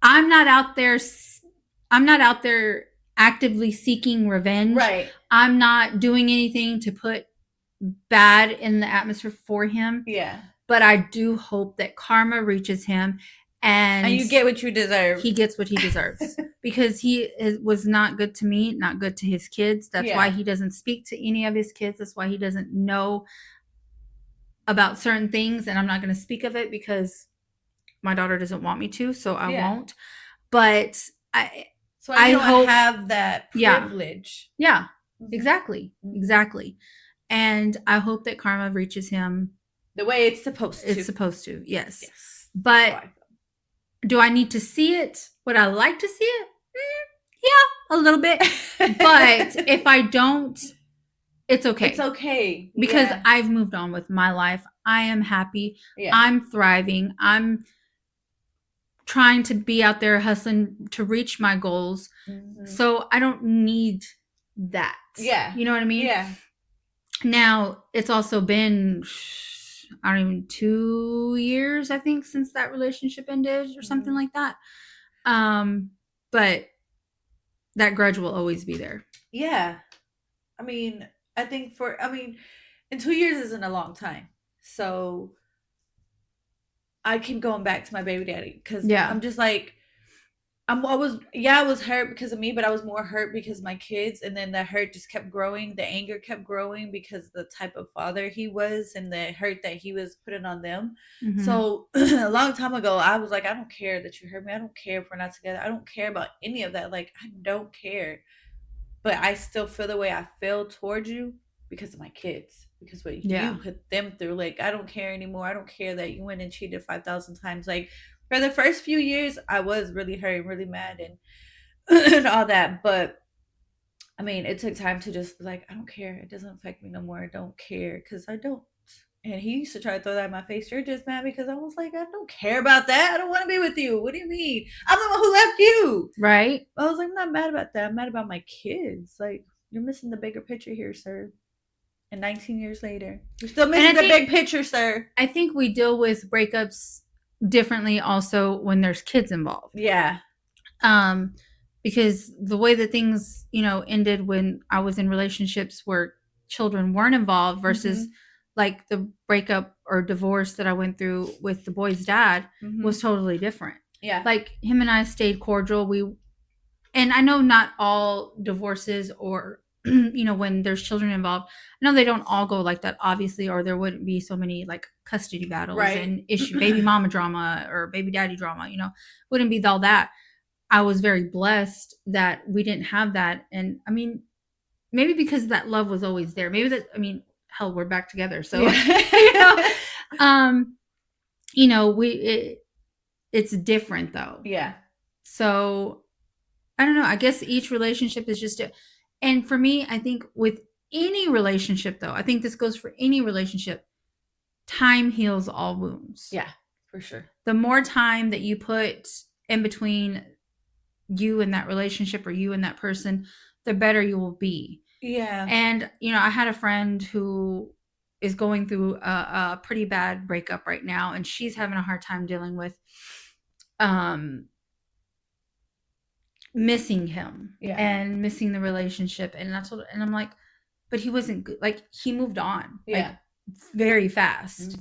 I'm not out there I'm not out there actively seeking revenge. Right. I'm not doing anything to put bad in the atmosphere for him. Yeah. But I do hope that karma reaches him and you get what you deserve. He gets what he deserves because was not good to me, not good to his kids. That's why he doesn't speak to any of his kids. That's why he doesn't know about certain things, and I'm not going to speak of it because my daughter doesn't want me to, so I won't. But I don't have that privilege. Yeah, exactly. Exactly. And I hope that karma reaches him the way it's supposed to. It's supposed to, yes. But do I need to see it? Would I like to see it? Yeah, a little bit. But if I don't, it's okay. It's okay. Because I've moved on with my life. I am happy. I'm thriving. I'm trying to be out there hustling to reach my goals. So I don't need that. Yeah. You know what I mean? Yeah. Now, it's also been, I don't even, 2 years, I think, since that relationship ended or something like that. But that grudge will always be there. Yeah. I mean, I think and 2 years isn't a long time. So I keep going back to my baby daddy because I'm just like, I was hurt because of me, but I was more hurt because of my kids. And then the hurt just kept growing. The anger kept growing because the type of father he was and the hurt that he was putting on them. So a long time ago, I was like, I don't care that you hurt me. I don't care if we're not together. I don't care about any of that. Like, I don't care. But I still feel the way I feel towards you because of my kids, because what you put them through. Like, I don't care anymore. I don't care that you went and cheated 5,000 times. Like, for the first few years, I was really hurt, really mad, and all that. But I mean, it took time to just be like, I don't care. It doesn't affect me no more. I don't care because I don't. And he used to try to throw that in my face. You're just mad because I was like, I don't care about that. I don't want to be with you. What do you mean? I'm the one who left you. Right. I was like, I'm not mad about that. I'm mad about my kids. Like, you're missing the bigger picture here, sir. And 19 years later, you're still missing the big picture, sir. I think we deal with breakups differently also when there's kids involved. Yeah. Because the way that things, ended when I was in relationships where children weren't involved versus like the breakup or divorce that I went through with the boy's dad was totally different. Yeah. Like him and I stayed cordial. And I know not all divorces or, when there's children involved, I know they don't all go like that, obviously, or there wouldn't be so many like custody battles and baby mama drama or baby daddy drama, wouldn't be all that. I was very blessed that we didn't have that. And I mean, maybe because that love was always there. Maybe hell, we're back together. So, it's different though. Yeah. So I don't know. I guess each relationship is just and for me, I think with any relationship though, I think this goes for any relationship, time heals all wounds. Yeah, for sure. The more time that you put in between you and that relationship or you and that person, the better you will be. Yeah. And, I had a friend who is going through a pretty bad breakup right now, and she's having a hard time dealing with missing him and missing the relationship. And and I'm like, but he wasn't good. Like, he moved on like very fast.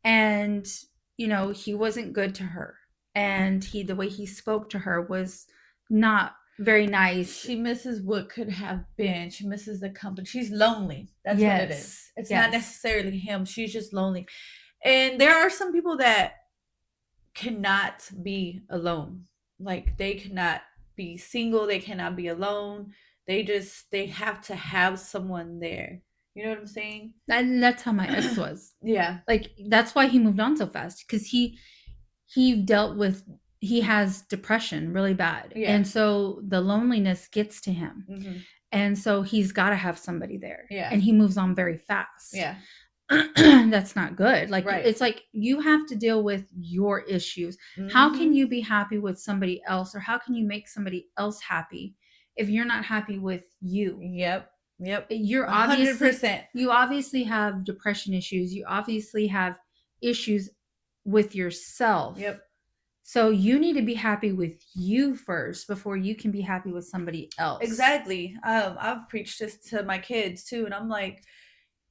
And, he wasn't good to her. And the way he spoke to her was not very nice. She misses what could have been. She misses the company. She's lonely. That's what it is. Yes. It's not Yes. necessarily him. She's just lonely. And there are some people that cannot be alone. Like they cannot be single, they cannot be alone. They have to have someone there. You know what I'm saying? And that's how my ex was. Yeah. Like that's why he moved on so fast, because he dealt with, he has depression really bad. Yeah. And so the loneliness gets to him. Mm-hmm. And so he's got to have somebody there. Yeah. And he moves on very fast. Yeah. That's not good. Like Right. it's like you have to deal with your issues. Mm-hmm. How can you be happy with somebody else, or how can you make somebody else happy if you're not happy with you? Yep. You're 100%. You obviously have depression issues. You obviously have issues with yourself. Yep. So you need to be happy with you first before you can be happy with somebody else. Exactly. I've preached this to my kids too, and I'm like,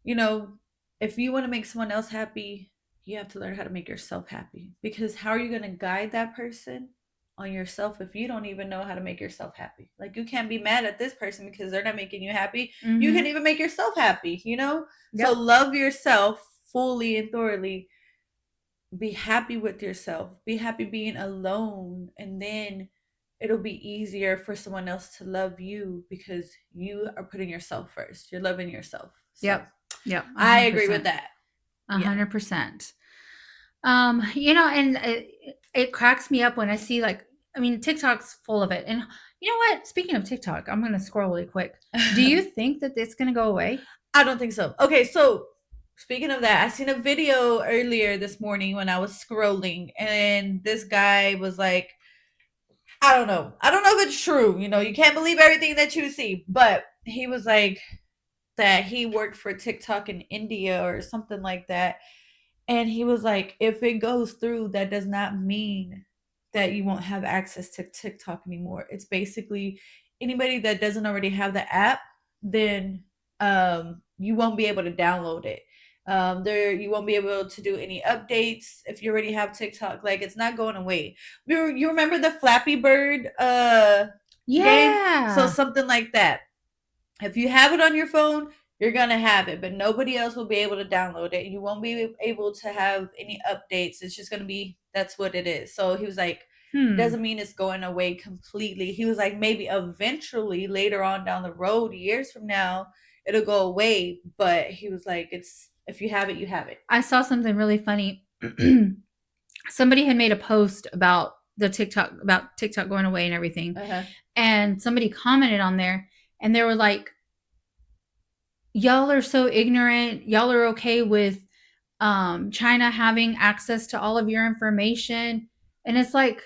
you know, if you want to make someone else happy, you have to learn how to make yourself happy. Because how are you going to guide that person on yourself if you don't even know how to make yourself happy? Like you can't be mad at this person because they're not making you happy. Mm-hmm. You can even make yourself happy, you know? Yep. So love yourself fully and thoroughly. Be happy with yourself. Be happy being alone, and then it'll be easier for someone else to love you because you are putting yourself first. You're loving yourself. So. Yep. Yep. 100%. I agree with that. 100%. You know, and it cracks me up when I see, like, I mean, TikTok's full of it. And you know what? Speaking of TikTok, I'm going to scroll really quick. Do you think that it's going to go away? I don't think so. Okay, so speaking of that, I seen a video earlier this morning when I was scrolling, and this guy was like, I don't know if it's true. You know, you can't believe everything that you see, but he was like that he worked for TikTok in India or something like that. And he was like, if it goes through, that does not mean that you won't have access to TikTok anymore. It's basically anybody that doesn't already have the app, then you won't be able to download it. You won't be able to do any updates if you already have TikTok. Like it's not going away. You remember the Flappy Bird game? So something like that. If you have it on your phone, you're gonna have it, but nobody else will be able to download it. You won't be able to have any updates. It's just gonna be, that's what it is. So he was like, it doesn't mean it's going away completely. He was like, maybe eventually later on down the road, years from now, it'll go away. But he was like, it's, if you have it, you have it. I saw something really funny. Somebody had made a post about TikTok going away and everything. Uh-huh. And somebody commented on there, and they were like, y'all are so ignorant. Y'all are okay with China having access to all of your information. And it's like,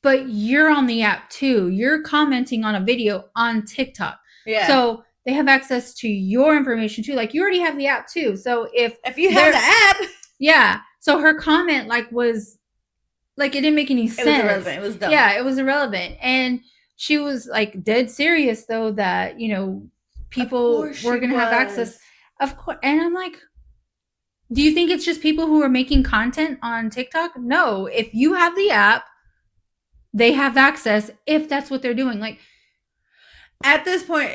but you're on the app too. You're commenting on a video on TikTok. Yeah. So they have access to your information too. Like you already have the app too. So if you have the app. Yeah. So her comment was like, it didn't make any sense. It was irrelevant. It was dumb. Yeah, it was irrelevant. And she was like dead serious though that, you know, people were going to have access. Of course. And I'm like, do you think it's just people who are making content on TikTok? No. If you have the app, they have access if that's what they're doing. Like at this point,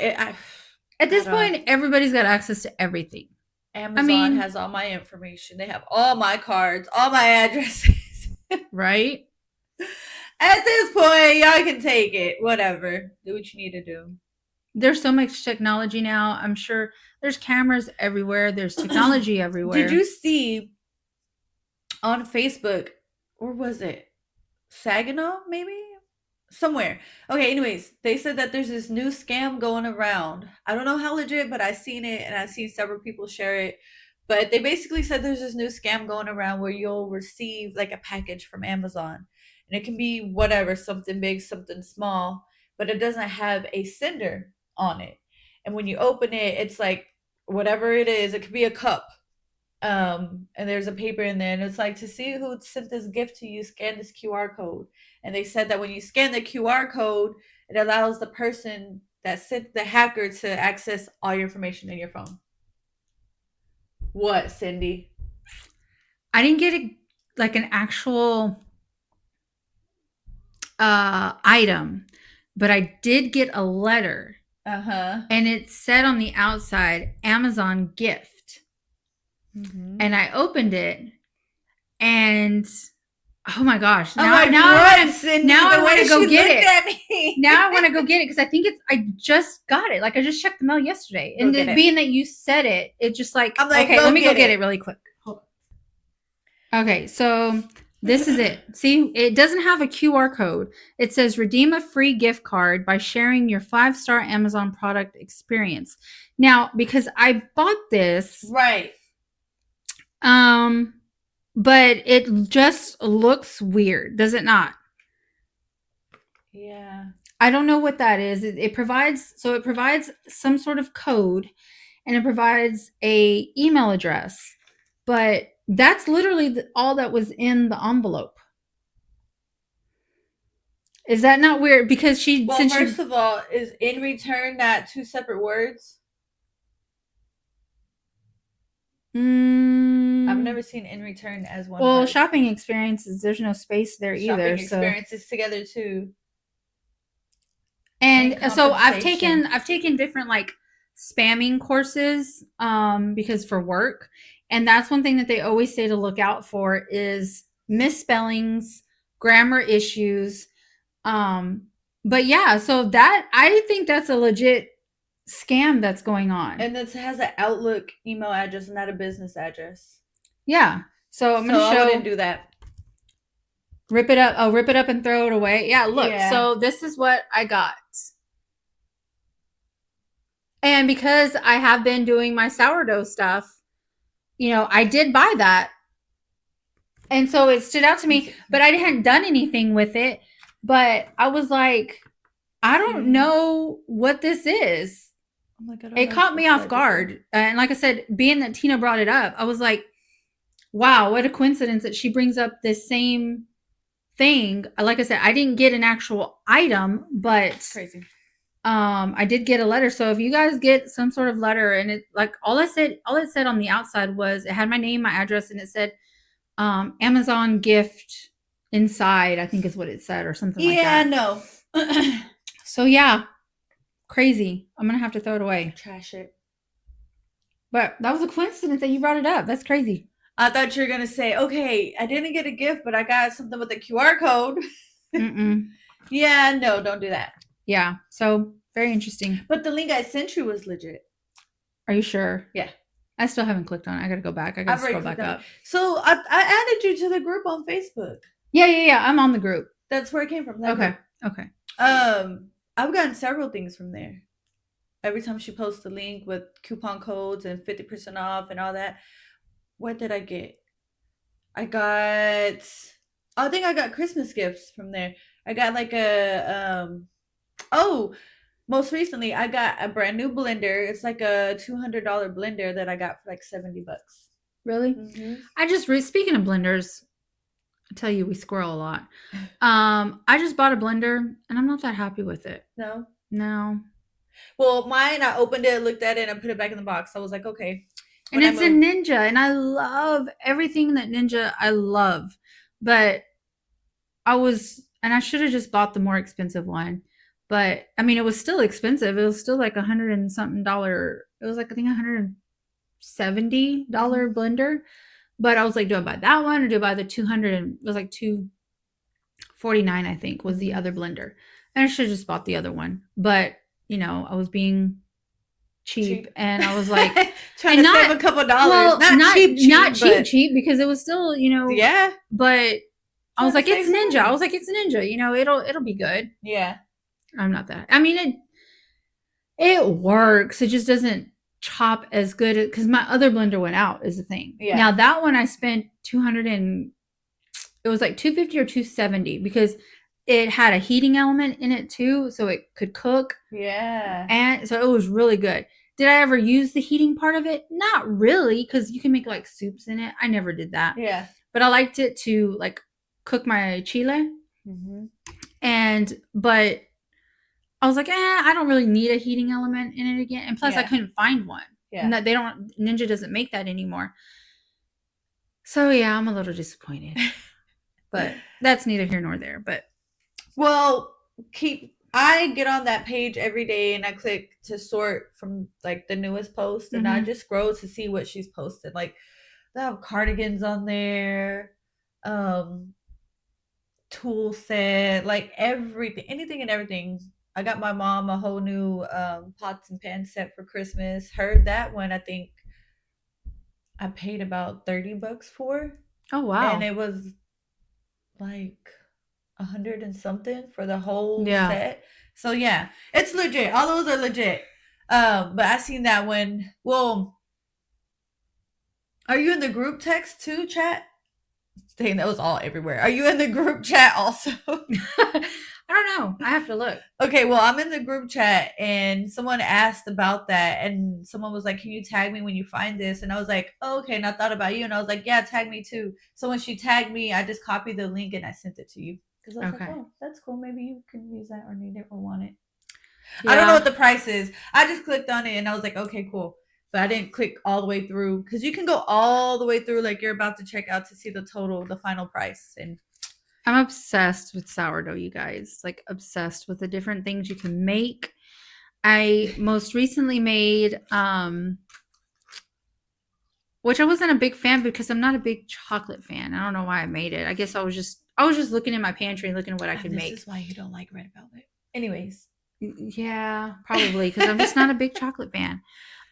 everybody's got access to everything. Amazon has all my information. They have all my cards, all my addresses. Right? At this point, y'all can take it. Whatever. Do what you need to do. There's so much technology now. I'm sure there's cameras everywhere. There's technology everywhere. Did you see on Facebook, or was it Saginaw, maybe? Somewhere. Okay, anyways, they said that there's this new scam going around. I don't know how legit, but I've seen it, and I've seen several people share it. But they basically said there's this new scam going around where you'll receive like a package from Amazon. And it can be whatever, something big, something small, but it doesn't have a sender on it. And when you open it, it's like whatever it is, it could be a cup. And there's a paper in there, and it's like, to see who sent this gift to you, scan this QR code. And they said that when you scan the QR code, it allows the person that sent the hacker to access all your information in your phone. What, Cindy? I didn't get like an actual item, but I did get a letter, Uh-huh. and it said on the outside Amazon gift. Mm-hmm. And I opened it, and oh my gosh! I'm Now, like, now what, I want to. Cindy? Now The I want way to she go get looked it. at me. Now I want to go get it because I think I just got it. Like I just checked the mail yesterday, Go and get it. being that you said it, it just like, I'm like, okay, let me go get it really quick. Hold Okay, so this is it. See, it doesn't have a QR code. It says redeem a free gift card by sharing your 5-star Amazon product experience. Now, because I bought this, Right. but it just looks weird, does it not? Yeah. I don't know what that is. It provides some sort of code, and it provides a email address, but that's literally all that was in the envelope. Is that not weird? Because Well, first of all, is in return not two separate words? I've never seen in return as one well, word. shopping experiences, there's no space there either. Shopping experiences together too. And so I've taken different like spamming courses because for work, and that's one thing that they always say to look out for is misspellings, grammar issues. But yeah, so that I think that's a legit scam that's going on. And this has an Outlook email address, not a business address. Yeah. So I'm gonna show. I wouldn't do that. Rip it up. Oh, rip it up and throw it away. Yeah, look. Yeah. So this is what I got. And because I have been doing my sourdough stuff, I did buy that. And so it stood out to me, but I hadn't done anything with it. But I was like, I don't know what this is. Oh my God, it caught me off guard. And like I said, being that Tina brought it up, I was like, wow, what a coincidence that she brings up this same thing. Like I said, I didn't get an actual item, but crazy. I did get a letter. So if you guys get some sort of letter, and it like all it said on the outside was it had my name, my address, and it said Amazon gift inside, I think is what it said, or something like that. Yeah, no. So yeah, crazy. I'm gonna have to throw it away. Trash it. But that was a coincidence that you brought it up. That's crazy. I thought you were gonna say, okay, I didn't get a gift, but I got something with a QR code. Yeah, no, don't do that. Yeah, so very interesting. But the link I sent you was legit. Are you sure? Yeah. I still haven't clicked on it. I gotta go back. I gotta scroll back up. So I added you to the group on Facebook. Yeah. I'm on the group. That's where it came from. Okay. I've gotten several things from there. Every time she posts a link with coupon codes and 50% off and all that. What did I get? I think I got Christmas gifts from there. I got like most recently I got a brand new blender. It's like a $200 blender that I got for like $70. Really? Mm-hmm. I just speaking of blenders, I tell you, we squirrel a lot. I just bought a blender and I'm not that happy with it. No. Well, mine, I opened it, looked at it, and I put it back in the box. I was like, okay. And it's a Ninja, and I love everything that Ninja I love. But I should have just bought the more expensive one. But I mean, it was still expensive. It was still like $100 and something. It was like, I think $170 blender. But I was like, do I buy that one or do I buy the 200? And it was like $249, I think, was the other blender. And I should have just bought the other one. But, I was being cheap. And I was like, trying to save a couple dollars. Well, not cheap, because it was still, yeah. But I was like, it's Ninja. I was like, it's Ninja. It'll be good. Yeah. I'm not that. I mean, it works. It just doesn't chop as good because my other blender went out is the thing. Yeah. Now that one I spent it was like $250 or $270 because it had a heating element in it too, so it could cook. Yeah. And so it was really good. Did I ever use the heating part of it? Not really, because you can make like soups in it. I never did that. Yeah. But I liked it to like cook my chile. Mm-hmm. But I was like, I don't really need a heating element in it again. And plus I couldn't find one. Yeah. And Ninja doesn't make that anymore. So yeah, I'm a little disappointed. But that's neither here nor there. But Well, I get on that page every day and I click to sort from like the newest post and I Mm-hmm. just scroll to see what she's posted. Like they have cardigans on there, um, tool set, like everything, anything and everything. I got my mom a whole new pots and pans set for Christmas. Heard that one, I think I paid about $30 for, Oh and wow. it was like 100 and something for the whole Yeah. set. So yeah, it's legit. All those are legit. But I seen that one. Well, are you in the group text too, chat? Dang, that was all everywhere. Are you in the group chat also? I don't know. I have to look. Okay, well, I'm in the group chat and someone asked about that and someone was like, "Can you tag me when you find this?" And I was like, "Oh, okay." And I thought about you and I was like, "Yeah, tag me too." So when she tagged me, I just copied the link and I sent it to you because I was like, Okay. "Oh, that's cool. Maybe you can use that or need it or want it." I don't know Yeah. what the price is. I just clicked on it and I was like, "Okay, cool." But I didn't click all the way through because you can go all the way through like you're about to check out to see the total, the final price. And I'm obsessed with sourdough, you guys. Like obsessed with the different things you can make. I most recently made which I wasn't a big fan because I'm not a big chocolate fan. I don't know why I made it. I guess I was just looking in my pantry and looking at what I could this make. is why you don't like red velvet. Anyways, Yeah, probably because I'm just not a big chocolate fan.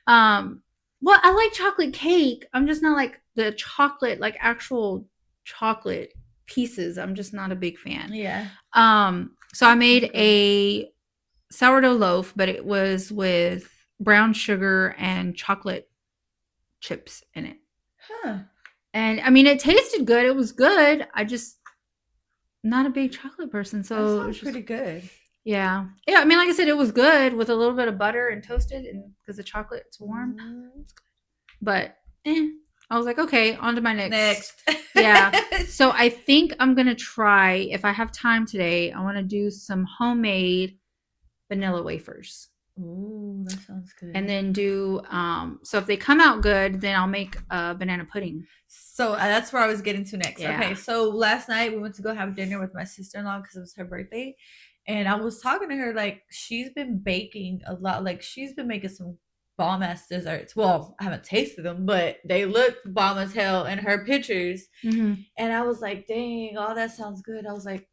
Um, well, I like chocolate cake. I'm just not like the chocolate, like actual chocolate pieces. I'm just not a big fan. yeah. So I made Okay. a sourdough loaf, but it was with brown sugar and chocolate chips in it. Huh. And I mean, it tasted good. It was good. I just not a big chocolate person, That so it was sounds just pretty good. yeah, yeah. I mean, like I said, it was good with a little bit of butter and toasted, and because the chocolate's warm. Mm. But I was like, okay, on to my next. Next. Yeah. So I think I'm gonna try if I have time today. I want to do some homemade vanilla wafers. Ooh, that sounds And good. then do so if they come out good, then I'll make a banana pudding. So that's where I was getting to next. Okay, Yeah. so last night we went to go have dinner with my sister in law because it was her birthday, and I was talking to her like she's been baking a lot. Like she's been making some bomb ass desserts. Well, I haven't tasted them, but they look bomb as hell in her pictures. Mm-hmm. And I was like, dang, all that sounds good. I was like,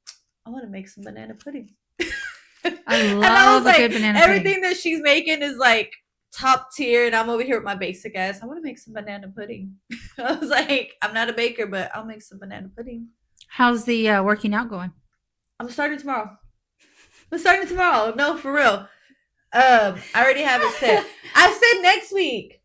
I want to make some banana pudding. And I I was love a like, good banana pudding. everything that she's making is like top tier, and I'm over here with my basic ass. I want to make some banana pudding. I was like, I'm not a baker, but I'll make some banana pudding. How's the working out going? I'm starting tomorrow. I'm starting tomorrow. No, for real. I already have it set. I said next week.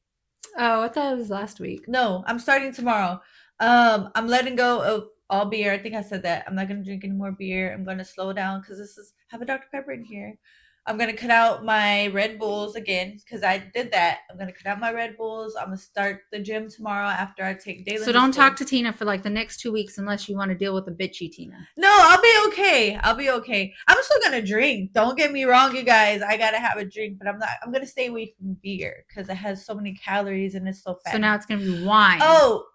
Oh, I thought it was last week. No, I'm starting tomorrow. I'm letting go of all beer. I think I said that. I'm not gonna drink any more beer. I'm gonna slow down because this is have a Dr. Pepper in here. I'm gonna cut out my Red Bulls again because I did that. I'm gonna cut out my Red Bulls. I'm gonna start the gym tomorrow after I take Dalen So to don't talk school. to Tina for like the next 2 weeks unless you want to deal with a bitchy Tina. No, I'll be okay. I'll be okay. I'm still gonna drink. Don't get me wrong, you guys. I gotta have a drink, but I'm not. I'm gonna stay away from beer because it has so many calories and it's so So fattening. now it's gonna be wine. Oh,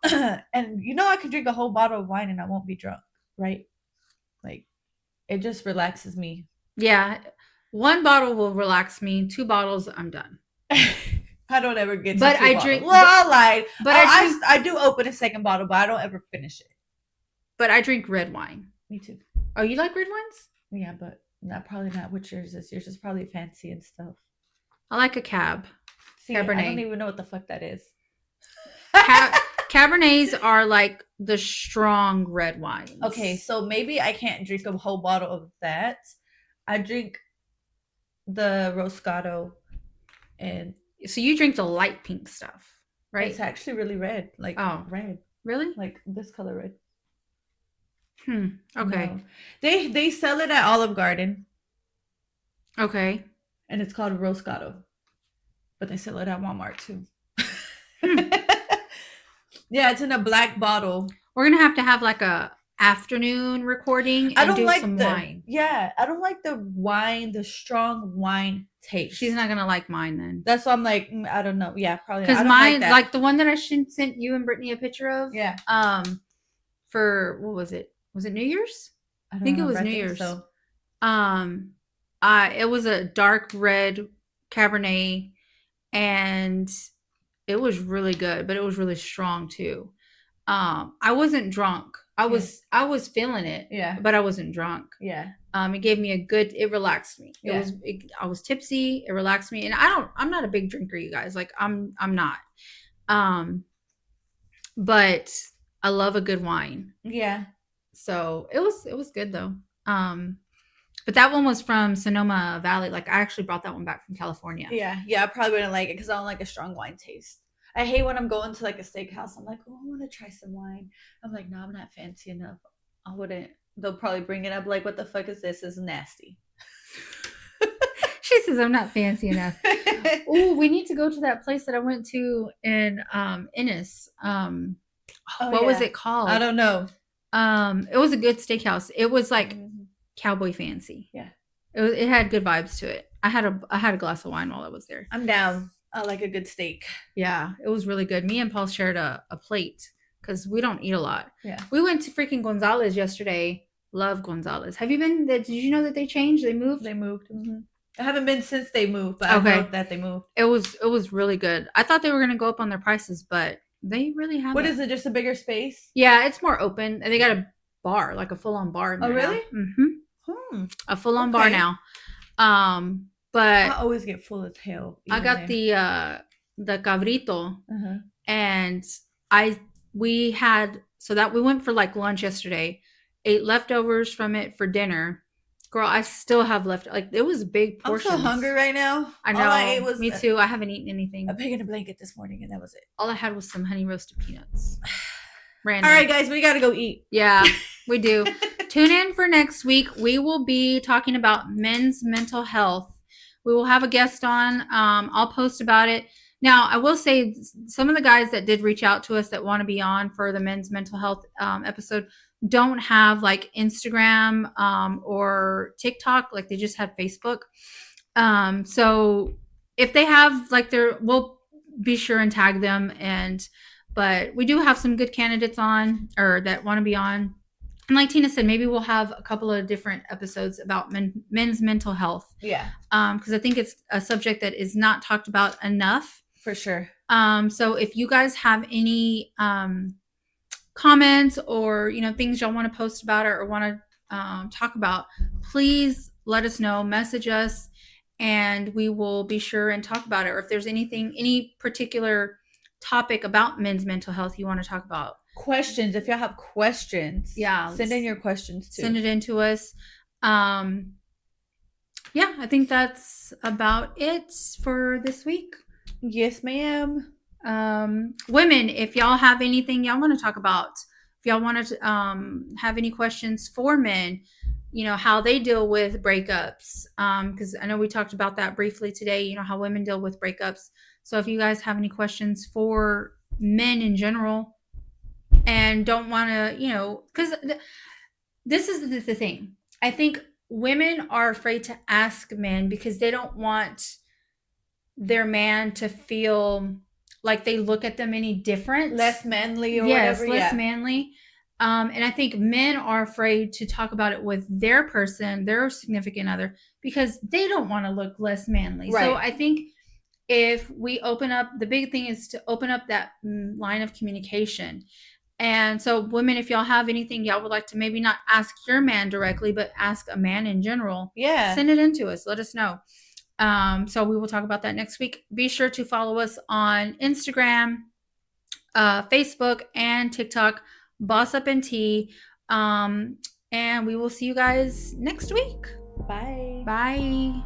and you know I could drink a whole bottle of wine and I won't be drunk, right? Like it just relaxes me. Yeah. One bottle will relax me. 2 bottles, I'm done. I don't ever get to But two I bottles. drink. Well, I lied. But I drink. I do open a second bottle, but I don't ever finish it. But I drink red wine. Me too. Oh, you like red wines? Yeah, but not probably not what yours is. Yours is probably fancy and stuff. I like a cab. See, I don't Cabernet. even know what the fuck that is. Cabernets are like the strong red wines. Okay, so maybe I can't drink a whole bottle of that. I drink the Roscato, and So you drink the light pink stuff, right? it's actually really red, like red, Really? like this color red. Okay. No. They sell it at Olive Garden, Okay. and it's called Roscato, but they sell it at Walmart too. Yeah, it's in a black bottle. We're gonna have like a afternoon recording I and don't do like some the wine. yeah. I don't like the wine, the strong wine taste. She's not gonna like mine then. That's why I'm like, I don't know. Yeah, probably not. Because I don't mine, like that. like the one that I sent you and Brittany a picture of. Yeah. For what was it? Was it New Year's? I think it remember. was New Year's. So. Um, it was a dark red Cabernet, and it was really good, but it was really strong too. I wasn't drunk. I was feeling it, Yeah. but I wasn't drunk. Yeah. It gave me a good. It relaxed me. Yeah. I was tipsy. It relaxed me, and I'm not a big drinker, you guys. Like I'm not. But I love a good wine. Yeah. So it was good though. Um, but that one was from Sonoma Valley. Like I actually brought that one back from California. Yeah. Yeah. I probably wouldn't like it because I don't like a strong wine taste. I hate when I'm going to like a steakhouse. I'm like, oh, I want to try some wine. I'm like, no, I'm not fancy enough. I wouldn't. They'll probably bring it up like, what the fuck is this? It's nasty. She says I'm not fancy enough. Oh, we need to go to that place that I went to in Ennis. What was it called? I don't know. It was a good steakhouse. It was like cowboy fancy. Yeah. It had good vibes to it. I had a glass of wine while I was there. I'm down. I like a good steak. Yeah, it was really good. Me and Paul shared a plate because we don't eat a lot. Yeah. We went to freaking Gonzalez yesterday. Love Gonzalez. Have you been? Did you know that they changed? They moved. They moved. Mm-hmm. I haven't been since they moved, but I know that they moved. It was really good. I thought they were gonna go up on their prices, but they really haven't. What is it? Just a bigger space? Yeah, it's more open, and they got a bar, like a full-on bar. In there really? Mm-hmm. A full-on bar now. But I always get full as hell. I got the cabrito, and we went for like lunch yesterday. Ate leftovers from it for dinner. Girl, I still have left. Like it was a big portion. I'm so hungry right now. I know. All I ate was me too. I haven't eaten anything. A pig in a blanket this morning, and that was it. All I had was some honey roasted peanuts. Random. All right, guys, we gotta go eat. Yeah, we do. Tune in for next week. We will be talking about men's mental health. We will have a guest on. I'll post about it. Now, I will say some of the guys that did reach out to us that want to be on for the men's mental health episode don't have like Instagram or TikTok. Like they just have Facebook. So if they have like we'll be sure and tag them. But we do have some good candidates on or that want to be on. And like Tina said, maybe we'll have a couple of different episodes about men's mental health. Yeah. Because I think it's a subject that is not talked about enough. For sure. So if you guys have any comments or things y'all want to post about it or want to talk about, please let us know. Message us, and we will be sure and talk about it. Or if there's any particular topic about men's mental health you want to talk about. Questions. If y'all have questions, yeah, send in your questions too. Send it in to us. Yeah, I think that's about it for this week. Yes, ma'am. Women, if y'all have anything y'all want to talk about, if y'all want to have any questions for men, how they deal with breakups, because I know we talked about that briefly today, how women deal with breakups. So if you guys have any questions for men in general and don't want to, because this is the thing. I think women are afraid to ask men because they don't want their man to feel like they look at them any different. Less manly or whatever. Yes, less manly. And I think men are afraid to talk about it with their person, their significant other, because they don't want to look less manly. Right. So I think if we open up, the big thing is to open up that line of communication. And so women, if y'all have anything y'all would like to maybe not ask your man directly, but ask a man in general, send it in to us. Let us know. So we will talk about that next week. Be sure to follow us on Instagram, Facebook, and TikTok, Boss Up and Tea. And we will see you guys next week. Bye. Bye.